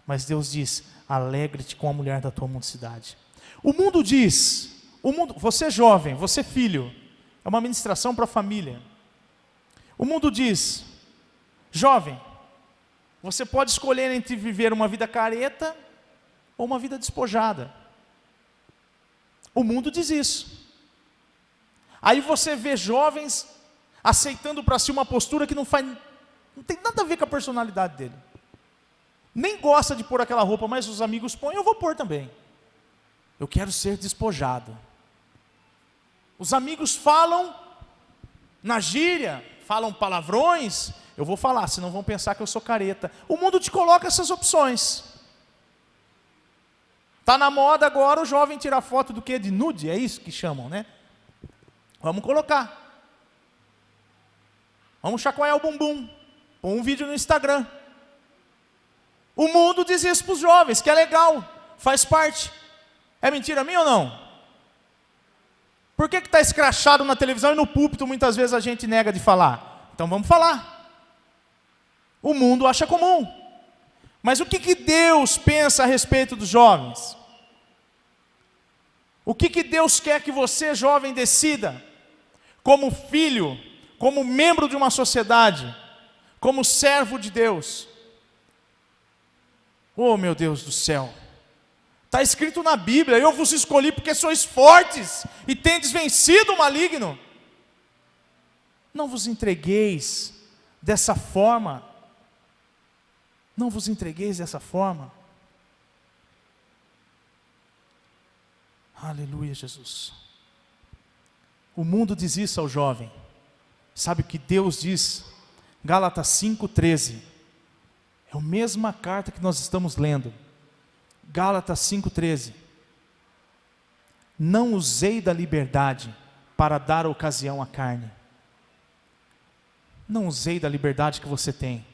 Speaker 1: Mas Deus diz: alegre-te com a mulher da tua mocidade. O mundo diz, você jovem, você filho, é uma ministração para a família. O mundo diz: jovem, você pode escolher entre viver uma vida careta ou uma vida despojada. O mundo diz isso. Aí você vê jovens aceitando para si uma postura que não tem nada a ver com a personalidade dele. Nem gosta de pôr aquela roupa, mas os amigos põem, eu vou pôr também. Eu quero ser despojado. Os amigos falam na gíria, falam palavrões, eu vou falar, senão vão pensar que eu sou careta. O mundo te coloca essas opções. Está na moda agora o jovem tirar foto do quê? De nude, é isso que chamam, né? Vamos colocar. Vamos chacoalhar o bumbum. Põe um vídeo no Instagram. O mundo diz isso para os jovens, que é legal, faz parte. É mentira minha ou não? Por que está escrachado na televisão e no púlpito muitas vezes a gente nega de falar? Então vamos falar. O mundo acha comum. Mas o que Deus pensa a respeito dos jovens? O que Deus quer que você, jovem, decida? Como filho, como membro de uma sociedade, como servo de Deus. Oh, meu Deus do céu. Está escrito na Bíblia: eu vos escolhi porque sois fortes e tendes vencido o maligno. Não vos entregueis dessa forma. Não vos entregueis dessa forma. Aleluia, Jesus. O mundo diz isso ao jovem. Sabe o que Deus diz? Gálatas 5,13. É a mesma carta que nós estamos lendo. Gálatas 5,13. Não usei da liberdade para dar ocasião à carne. Não usei da liberdade que você tem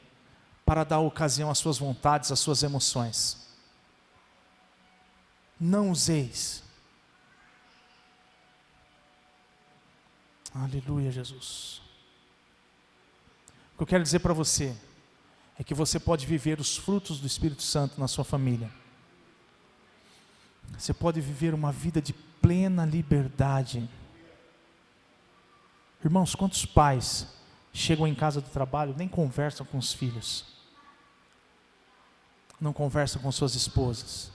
Speaker 1: para dar ocasião às suas vontades, às suas emoções. Não useis. Aleluia, Jesus. O que eu quero dizer para você é que você pode viver os frutos do Espírito Santo na sua família. Você pode viver uma vida de plena liberdade. Irmãos, quantos pais chegam em casa do trabalho, nem conversam com os filhos, não conversam com suas esposas?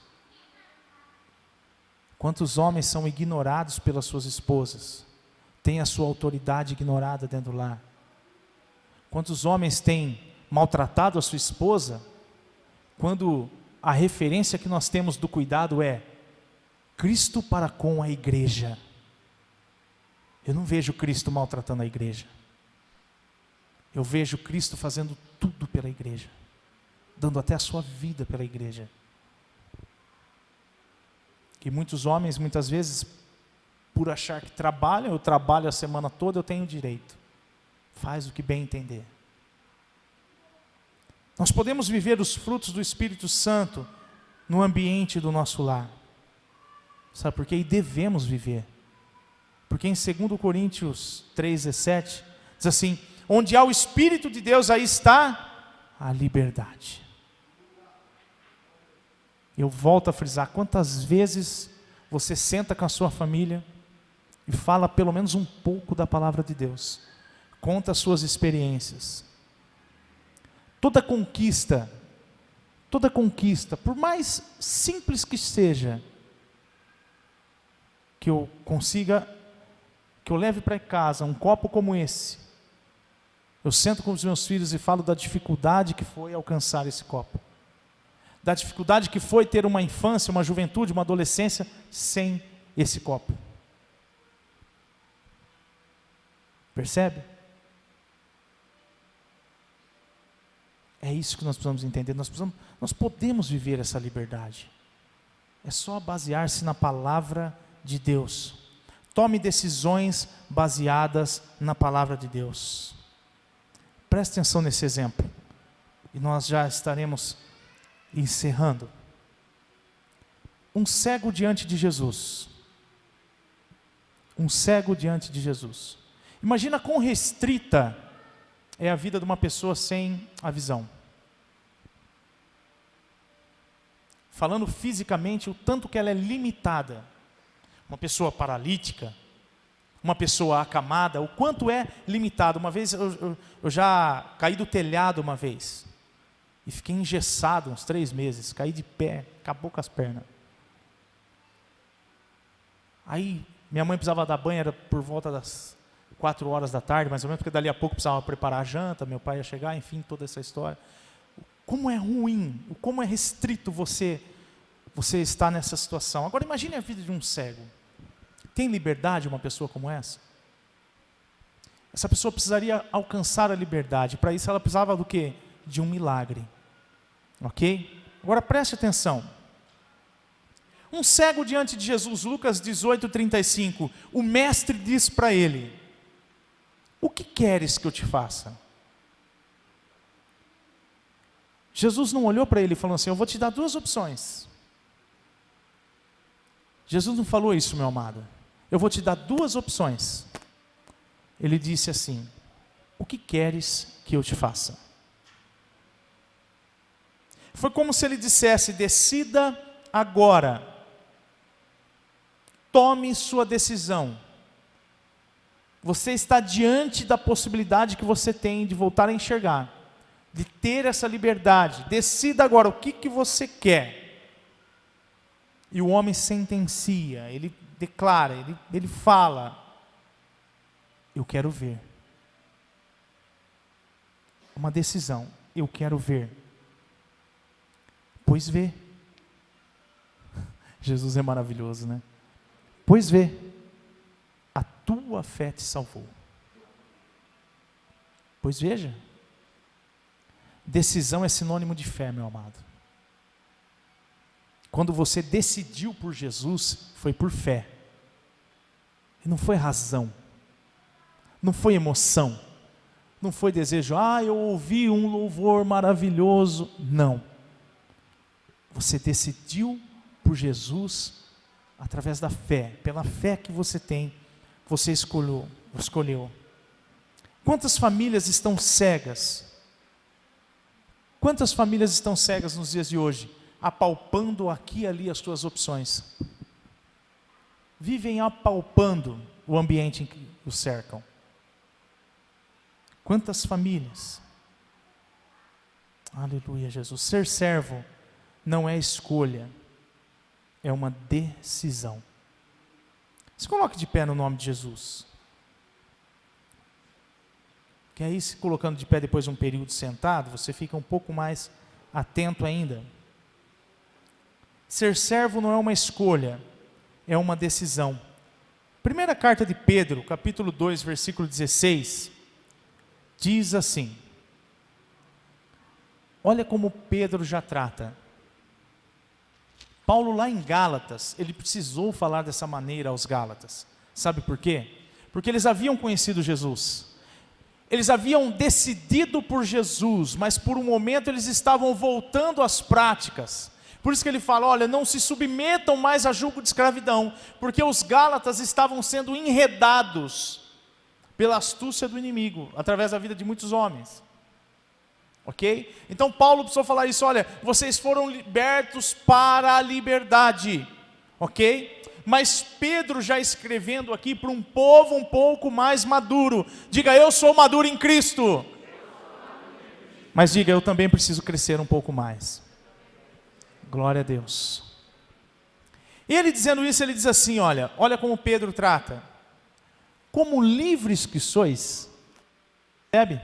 Speaker 1: Quantos homens são ignorados pelas suas esposas, têm a sua autoridade ignorada dentro do lar? Quantos homens têm maltratado a sua esposa, quando a referência que nós temos do cuidado é Cristo para com a igreja? Eu não vejo Cristo maltratando a igreja. Eu vejo Cristo fazendo tudo pela igreja, dando até a sua vida pela igreja. E muitos homens, muitas vezes, por achar que trabalham, eu trabalho a semana toda, eu tenho direito. Faz o que bem entender. Nós podemos viver os frutos do Espírito Santo no ambiente do nosso lar. Sabe por quê? E devemos viver. Porque em 2 Coríntios 3,17, diz assim: onde há o Espírito de Deus, aí está a liberdade. Eu volto a frisar: quantas vezes você senta com a sua família e fala pelo menos um pouco da palavra de Deus, conta as suas experiências. Toda conquista, por mais simples que seja, que eu leve para casa um copo como esse, Eu sento com os meus filhos e falo da dificuldade que foi alcançar esse copo. Da dificuldade que foi ter uma infância, uma juventude, uma adolescência sem esse copo. Percebe? É isso que nós precisamos entender. Nós podemos viver essa liberdade. É só basear-se na palavra de Deus. Tome decisões baseadas na palavra de Deus. Preste atenção nesse exemplo. E nós já estaremos encerrando. Um cego diante de Jesus. Um cego diante de Jesus. Imagina quão restrita é a vida de uma pessoa sem a visão. Falando fisicamente, o tanto que ela é limitada. Uma pessoa paralítica, uma pessoa acamada, o quanto é limitado. Uma vez, eu já caí do telhado uma vez, e fiquei engessado uns 3 meses, caí de pé, acabou com as pernas. Aí, minha mãe precisava dar banho, era por volta das 4 horas da tarde, mais ou menos, porque dali a pouco precisava preparar a janta, meu pai ia chegar, enfim, toda essa história. Como é ruim, como é restrito você estar nessa situação. Agora imagine a vida de um cego. Tem liberdade uma pessoa como essa? Essa pessoa precisaria alcançar a liberdade. Para isso ela precisava do quê? De um milagre. Ok? Agora preste atenção. Um cego diante de Jesus, Lucas 18:35, o mestre diz para ele: o que queres que eu te faça? Jesus não olhou para ele e falou assim: eu vou te dar 2 opções. Jesus não falou isso, meu amado. Eu vou te dar 2 opções. Ele disse assim: o que queres que eu te faça? Foi como se ele dissesse: decida agora. Tome sua decisão. Você está diante da possibilidade que você tem de voltar a enxergar, de ter essa liberdade. Decida agora o que você quer. E o homem sentencia, ele declara, ele fala: eu quero ver. Uma decisão: eu quero ver. Pois vê. Jesus é maravilhoso, né? Pois vê, a tua fé te salvou. Pois veja, decisão é sinônimo de fé, meu amado. Quando você decidiu por Jesus, foi por fé. E não foi razão. Não foi emoção. Não foi desejo, eu ouvi um louvor maravilhoso. Não. Você decidiu por Jesus através da fé. Pela fé que você tem, você escolheu. Quantas famílias estão cegas? Quantas famílias estão cegas nos dias de hoje? Apalpando aqui e ali as suas opções. Vivem apalpando o ambiente em que os cercam. Quantas famílias? Aleluia, Jesus. Ser servo não é escolha, é uma decisão. Se coloque de pé no nome de Jesus. Que aí, se colocando de pé depois de um período sentado, você fica um pouco mais atento ainda. Ser servo não é uma escolha, é uma decisão. Primeira carta de Pedro, capítulo 2, versículo 16, diz assim: olha como Pedro já trata. Paulo lá em Gálatas, ele precisou falar dessa maneira aos Gálatas. Sabe por quê? Porque eles haviam conhecido Jesus. Eles haviam decidido por Jesus, mas por um momento eles estavam voltando às práticas. Por isso que ele fala: olha, não se submetam mais a jugo de escravidão, porque os Gálatas estavam sendo enredados pela astúcia do inimigo, através da vida de muitos homens. Ok? Então Paulo precisou falar isso: olha, vocês foram libertos para a liberdade. Ok? Mas Pedro já escrevendo aqui para um povo um pouco mais maduro. Diga: eu sou maduro em Cristo. Mas diga: eu também preciso crescer um pouco mais. Glória a Deus. E ele dizendo isso, ele diz assim: olha como Pedro trata. Como livres que sois, percebe?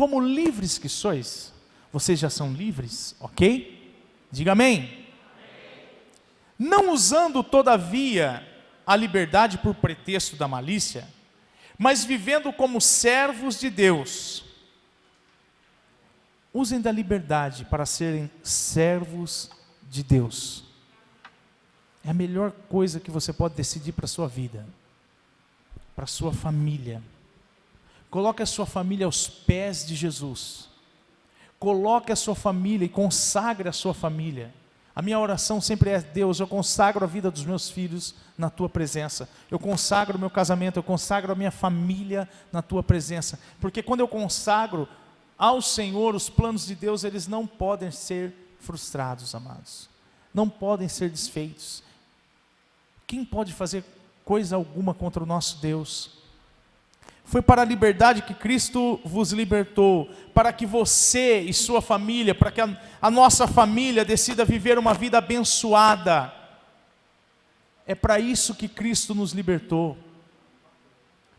Speaker 1: como livres que sois, vocês já são livres, ok? Diga amém. Não usando todavia a liberdade por pretexto da malícia, mas vivendo como servos de Deus. Usem da liberdade para serem servos de Deus. É a melhor coisa que você pode decidir para a sua vida, para a sua família. Coloque a sua família aos pés de Jesus. Coloque a sua família e consagre a sua família. A minha oração sempre é: Deus, eu consagro a vida dos meus filhos na Tua presença. Eu consagro o meu casamento, eu consagro a minha família na Tua presença. Porque quando eu consagro ao Senhor, os planos de Deus, eles não podem ser frustrados, amados. Não podem ser desfeitos. Quem pode fazer coisa alguma contra o nosso Deus? Foi para a liberdade que Cristo vos libertou, para que você e sua família, para que a nossa família decida viver uma vida abençoada. É para isso que Cristo nos libertou,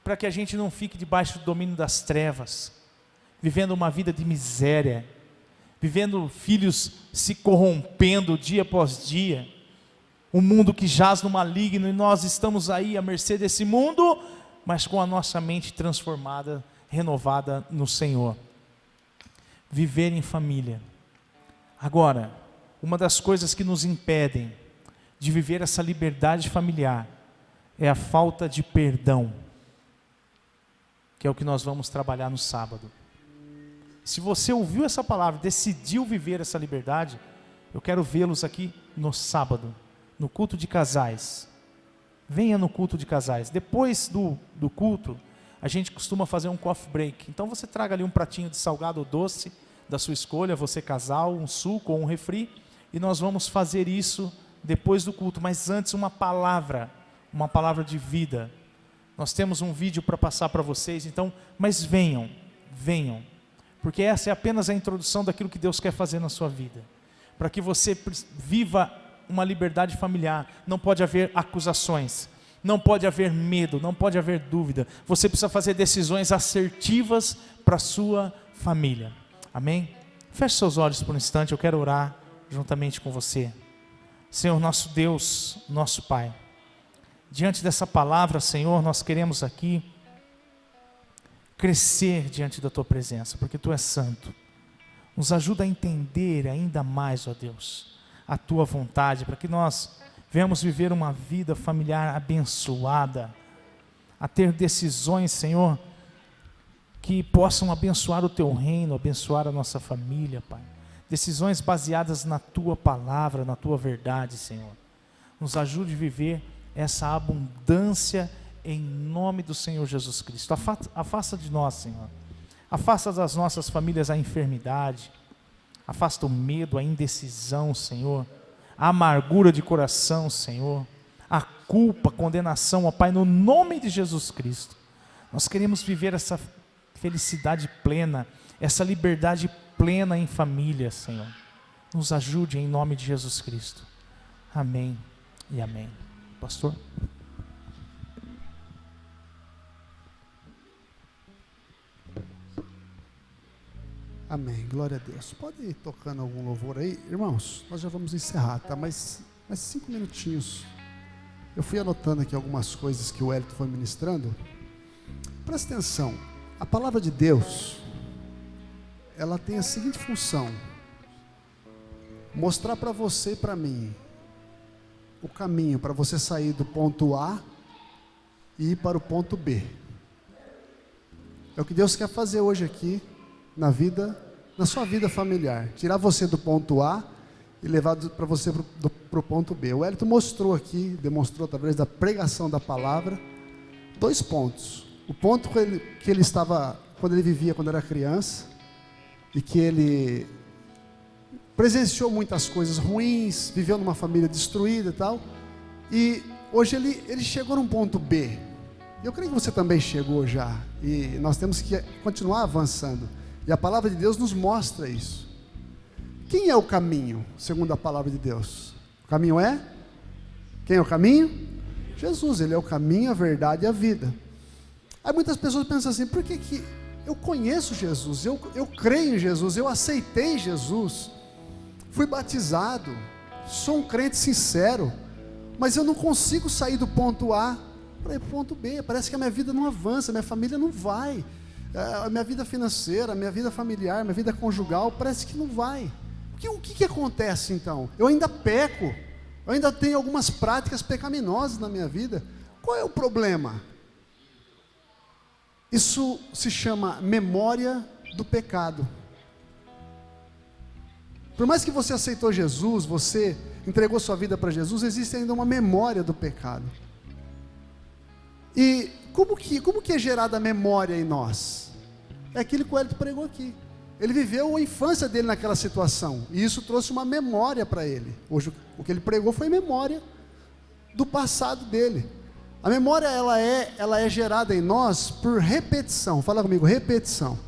Speaker 1: para que a gente não fique debaixo do domínio das trevas, vivendo uma vida de miséria, vivendo filhos se corrompendo dia após dia, um mundo que jaz no maligno, e nós estamos aí à mercê desse mundo, mas com a nossa mente transformada, renovada no Senhor. Viver em família. Agora, uma das coisas que nos impedem de viver essa liberdade familiar é a falta de perdão, que é o que nós vamos trabalhar no sábado. Se você ouviu essa palavra, decidiu viver essa liberdade, eu quero vê-los aqui no sábado, no culto de casais. Venha no culto de casais. Depois do culto, a gente costuma fazer um coffee break. Então você traga ali um pratinho de salgado ou doce da sua escolha, você casal, um suco ou um refri, e nós vamos fazer isso depois do culto. Mas antes uma palavra de vida. Nós temos um vídeo para passar para vocês, então, mas venham, porque essa é apenas a introdução daquilo que Deus quer fazer na sua vida, para que você viva uma liberdade familiar. Não pode haver acusações, não pode haver medo, não pode haver dúvida. Você precisa fazer decisões assertivas para a sua família. Amém? Feche seus olhos por um instante, eu quero orar juntamente com você. Senhor, nosso Deus, nosso Pai, diante dessa palavra, Senhor, nós queremos aqui crescer diante da Tua presença, porque Tu és santo. Nos ajuda a entender ainda mais, ó Deus, a Tua vontade, para que nós venhamos viver uma vida familiar abençoada, a ter decisões, Senhor, que possam abençoar o Teu reino, abençoar a nossa família, Pai. Decisões baseadas na Tua palavra, na Tua verdade, Senhor. Nos ajude a viver essa abundância em nome do Senhor Jesus Cristo. Afasta de nós, Senhor. Afasta das nossas famílias a enfermidade. Afasta o medo, a indecisão, Senhor, a amargura de coração, Senhor, a culpa, a condenação, ó Pai, no nome de Jesus Cristo. Nós queremos viver essa felicidade plena, essa liberdade plena em família, Senhor. Nos ajude em nome de Jesus Cristo. Amém e amém. Pastor?
Speaker 2: Amém, glória a Deus. Pode ir tocando algum louvor aí? Irmãos, nós já vamos encerrar, tá? Mais 5 minutinhos. Eu fui anotando aqui algumas coisas que o Hélito foi ministrando. Presta atenção, a palavra de Deus, ela tem a seguinte função: mostrar para você e para mim o caminho para você sair do ponto A e ir para o ponto B. É o que Deus quer fazer hoje aqui na sua vida familiar, tirar você do ponto A e levar para você para o ponto B. O Hélito mostrou aqui, demonstrou através da pregação da palavra, 2 pontos. O ponto que ele estava, quando ele vivia, quando era criança, e que ele presenciou muitas coisas ruins, viveu numa família destruída e tal, e hoje ele chegou num ponto B. Eu creio que você também chegou já, e nós temos que continuar avançando. E a palavra de Deus nos mostra isso. Quem é o caminho, segundo a palavra de Deus? O caminho é? Quem é o caminho? Jesus, Ele é o caminho, a verdade e a vida. Aí muitas pessoas pensam assim: por que eu conheço Jesus, eu creio em Jesus, eu aceitei Jesus, fui batizado, sou um crente sincero, mas eu não consigo sair do ponto A para ir para o ponto B. Parece que a minha vida não avança, minha família não vai, a minha vida financeira, a minha vida familiar, a minha vida conjugal, parece que não vai. O que acontece então? Eu ainda peco, eu ainda tenho algumas práticas pecaminosas na minha vida. Qual é o problema? Isso se chama memória do pecado. Por mais que você aceitou Jesus, você entregou sua vida para Jesus, existe ainda uma memória do pecado. E como que é gerada a memória em nós? É aquilo que o Hélio pregou aqui. Ele viveu a infância dele naquela situação, e isso trouxe uma memória para ele. Hoje o que ele pregou foi memória do passado dele. A memória ela é gerada em nós por repetição. Fala comigo, repetição.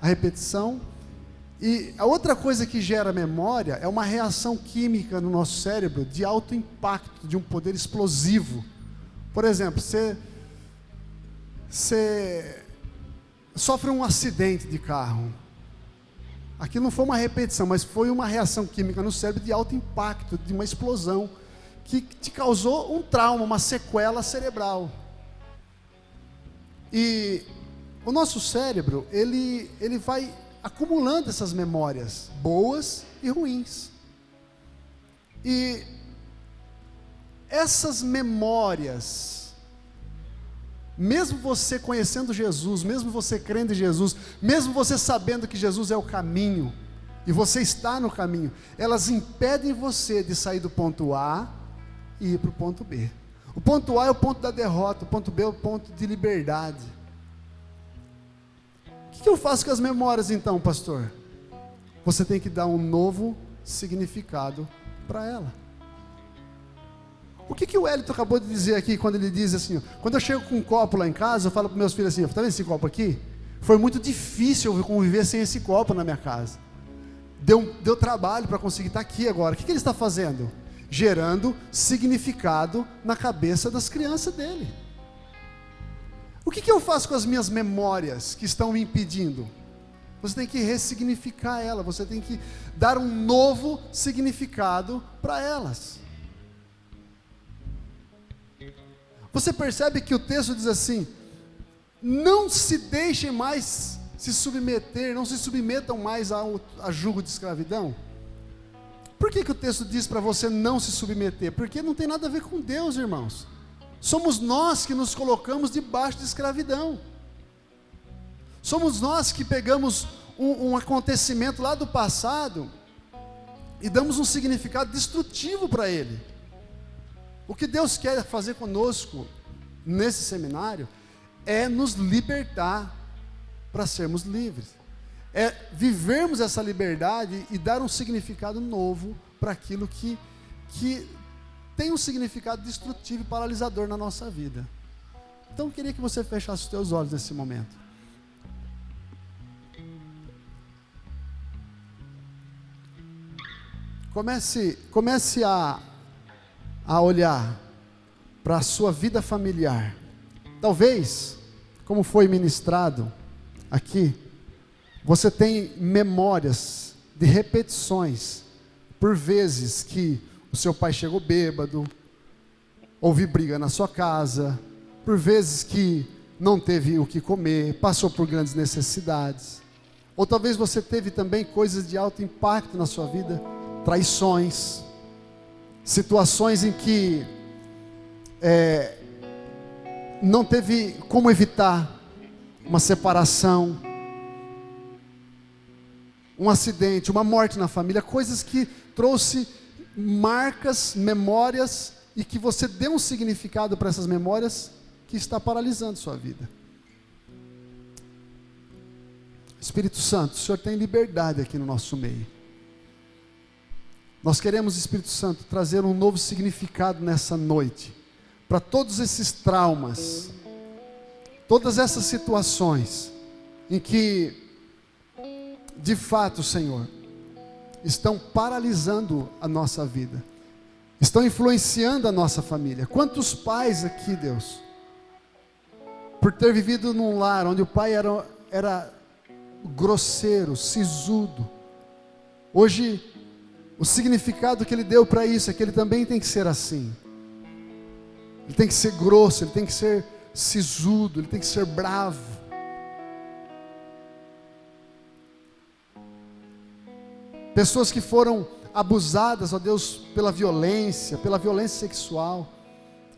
Speaker 2: A repetição. E a outra coisa que gera memória é uma reação química no nosso cérebro de alto impacto, de um poder explosivo. Por exemplo, você sofre um acidente de carro. Aqui não foi uma repetição, mas foi uma reação química no cérebro de alto impacto, de uma explosão, que te causou um trauma, uma sequela cerebral. E o nosso cérebro, ele vai acumulando essas memórias, boas e ruins. E essas memórias, mesmo você conhecendo Jesus, mesmo você crendo em Jesus, mesmo você sabendo que Jesus é o caminho, e você está no caminho, elas impedem você de sair do ponto A e ir para o ponto B. O ponto A é o ponto da derrota, o ponto B é o ponto de liberdade. O que eu faço com as memórias então, pastor? Você tem que dar um novo significado para ela. O que o Hélito acabou de dizer aqui, quando ele diz assim, ó, quando eu chego com um copo lá em casa, eu falo para meus filhos assim, está vendo esse copo aqui? Foi muito difícil eu conviver sem esse copo na minha casa. Deu trabalho para conseguir estar aqui agora. O que ele está fazendo? Gerando significado na cabeça das crianças dele. O que eu faço com as minhas memórias que estão me impedindo? Você tem que ressignificar ela, você tem que dar um novo significado para elas. Você percebe que o texto diz assim: não se deixem mais se submeter, não se submetam mais a jugo de escravidão. Por que o texto diz para você não se submeter? Porque não tem nada a ver com Deus, irmãos. Somos nós que nos colocamos debaixo de escravidão. Somos nós que pegamos um acontecimento lá do passado e damos um significado destrutivo para ele. O que Deus quer fazer conosco nesse seminário é nos libertar para sermos livres. É vivermos essa liberdade e dar um significado novo para aquilo que tem um significado destrutivo e paralisador na nossa vida. Então eu queria que você fechasse os teus olhos nesse momento. Comece a olhar para a sua vida familiar. Talvez, como foi ministrado aqui, você tem memórias de repetições, por vezes que o seu pai chegou bêbado, houve briga na sua casa, por vezes que não teve o que comer, passou por grandes necessidades, ou talvez você teve também coisas de alto impacto na sua vida, traições, situações em que não teve como evitar uma separação, um acidente, uma morte na família, coisas que trouxe marcas, memórias, e que você deu um significado para essas memórias que está paralisando sua vida. Espírito Santo, o Senhor tem liberdade aqui no nosso meio. Nós queremos, Espírito Santo, trazer um novo significado nessa noite, para todos esses traumas, todas essas situações, em que, de fato, Senhor, estão paralisando a nossa vida, estão influenciando a nossa família. Quantos pais aqui, Deus, por ter vivido num lar onde o pai era era grosseiro, sisudo. Hoje, o significado que ele deu para isso é que ele também tem que ser assim. Ele tem que ser grosso, ele tem que ser sisudo, ele tem que ser bravo. Pessoas que foram abusadas, ó Deus, pela violência sexual,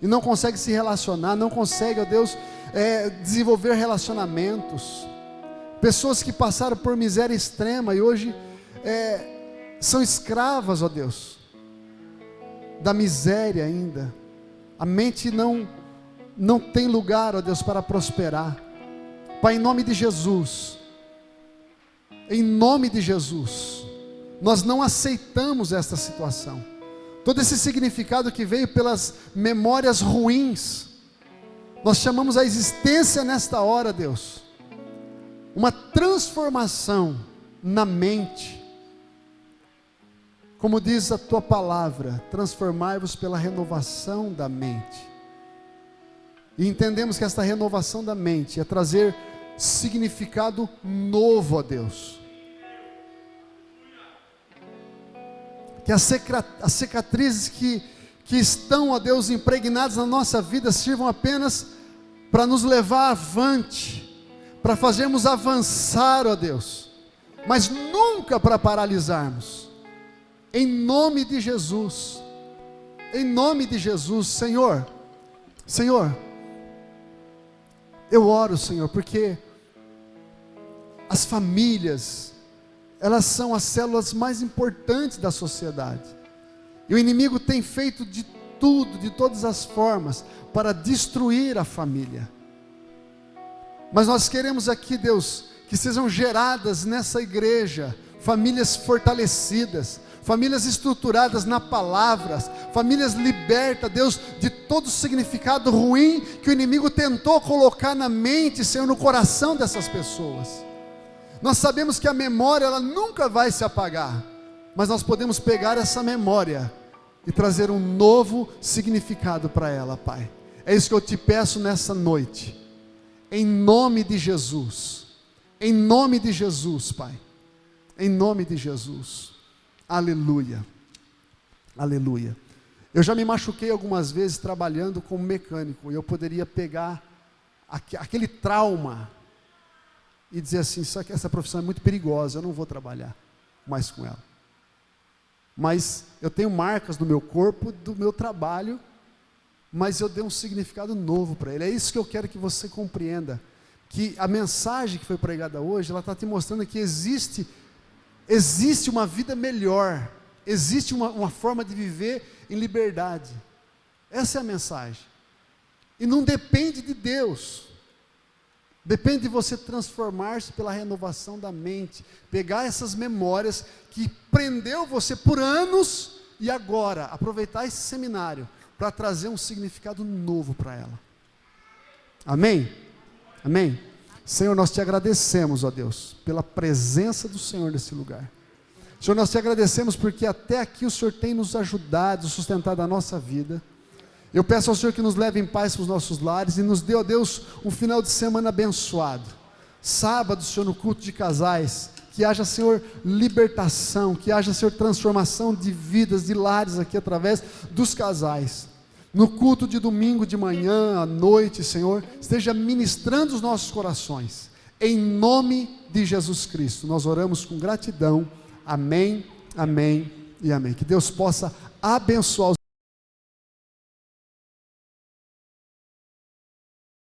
Speaker 2: e não conseguem se relacionar, não conseguem, ó Deus, desenvolver relacionamentos. Pessoas que passaram por miséria extrema e hoje são escravas, ó Deus, da miséria ainda. A mente não tem lugar, ó Deus, para prosperar. Pai, em nome de Jesus, nós não aceitamos esta situação. Todo esse significado que veio pelas memórias ruins, nós chamamos a existência nesta hora, Deus, uma transformação na mente. Como diz a tua palavra, transformai-vos pela renovação da mente. E entendemos que esta renovação da mente é trazer significado novo a Deus. Que as cicatrizes que estão, ó Deus, impregnadas na nossa vida sirvam apenas para nos levar avante, para fazermos avançar, ó Deus, mas nunca para paralisarmos. Em nome de Jesus, Senhor, eu oro, Senhor, porque as famílias, elas são as células mais importantes da sociedade, e o inimigo tem feito de tudo, de todas as formas, para destruir a família. Mas nós queremos aqui, Deus, que sejam geradas nessa igreja famílias fortalecidas, famílias estruturadas na palavra, famílias libertas, Deus, de todo significado ruim que o inimigo tentou colocar na mente, Senhor, no coração dessas pessoas. Nós sabemos que a memória, ela nunca vai se apagar, mas nós podemos pegar essa memória e trazer um novo significado para ela, Pai. É isso que eu te peço nessa noite, em nome de Jesus, Pai, em nome de Jesus. Aleluia, aleluia. Eu já me machuquei algumas vezes trabalhando como mecânico, e eu poderia pegar aquele trauma e dizer assim: essa profissão é muito perigosa, eu não vou trabalhar mais com ela. Mas eu tenho marcas no meu corpo do meu trabalho, mas eu dei um significado novo para ele. É isso que eu quero que você compreenda, que a mensagem que foi pregada hoje, ela está te mostrando que existe uma vida melhor, existe uma forma de viver em liberdade. Essa é a mensagem. E não depende de Deus, depende de você transformar-se pela renovação da mente, pegar essas memórias que prendeu você por anos, e agora aproveitar esse seminário para trazer um significado novo para ela. Amém? Amém? Senhor, nós te agradecemos, ó Deus, pela presença do Senhor nesse lugar. Senhor, nós te agradecemos porque até aqui o Senhor tem nos ajudado, sustentado a nossa vida. Eu peço ao Senhor que nos leve em paz para os nossos lares e nos dê, ó Deus, um final de semana abençoado. Sábado, Senhor, no culto de casais, que haja, Senhor, libertação, que haja, Senhor, transformação de vidas, de lares aqui através dos casais. No culto de domingo de manhã, à noite, Senhor, esteja ministrando os nossos corações. Em nome de Jesus Cristo, nós oramos com gratidão. Amém, amém e amém. Que Deus possa abençoar os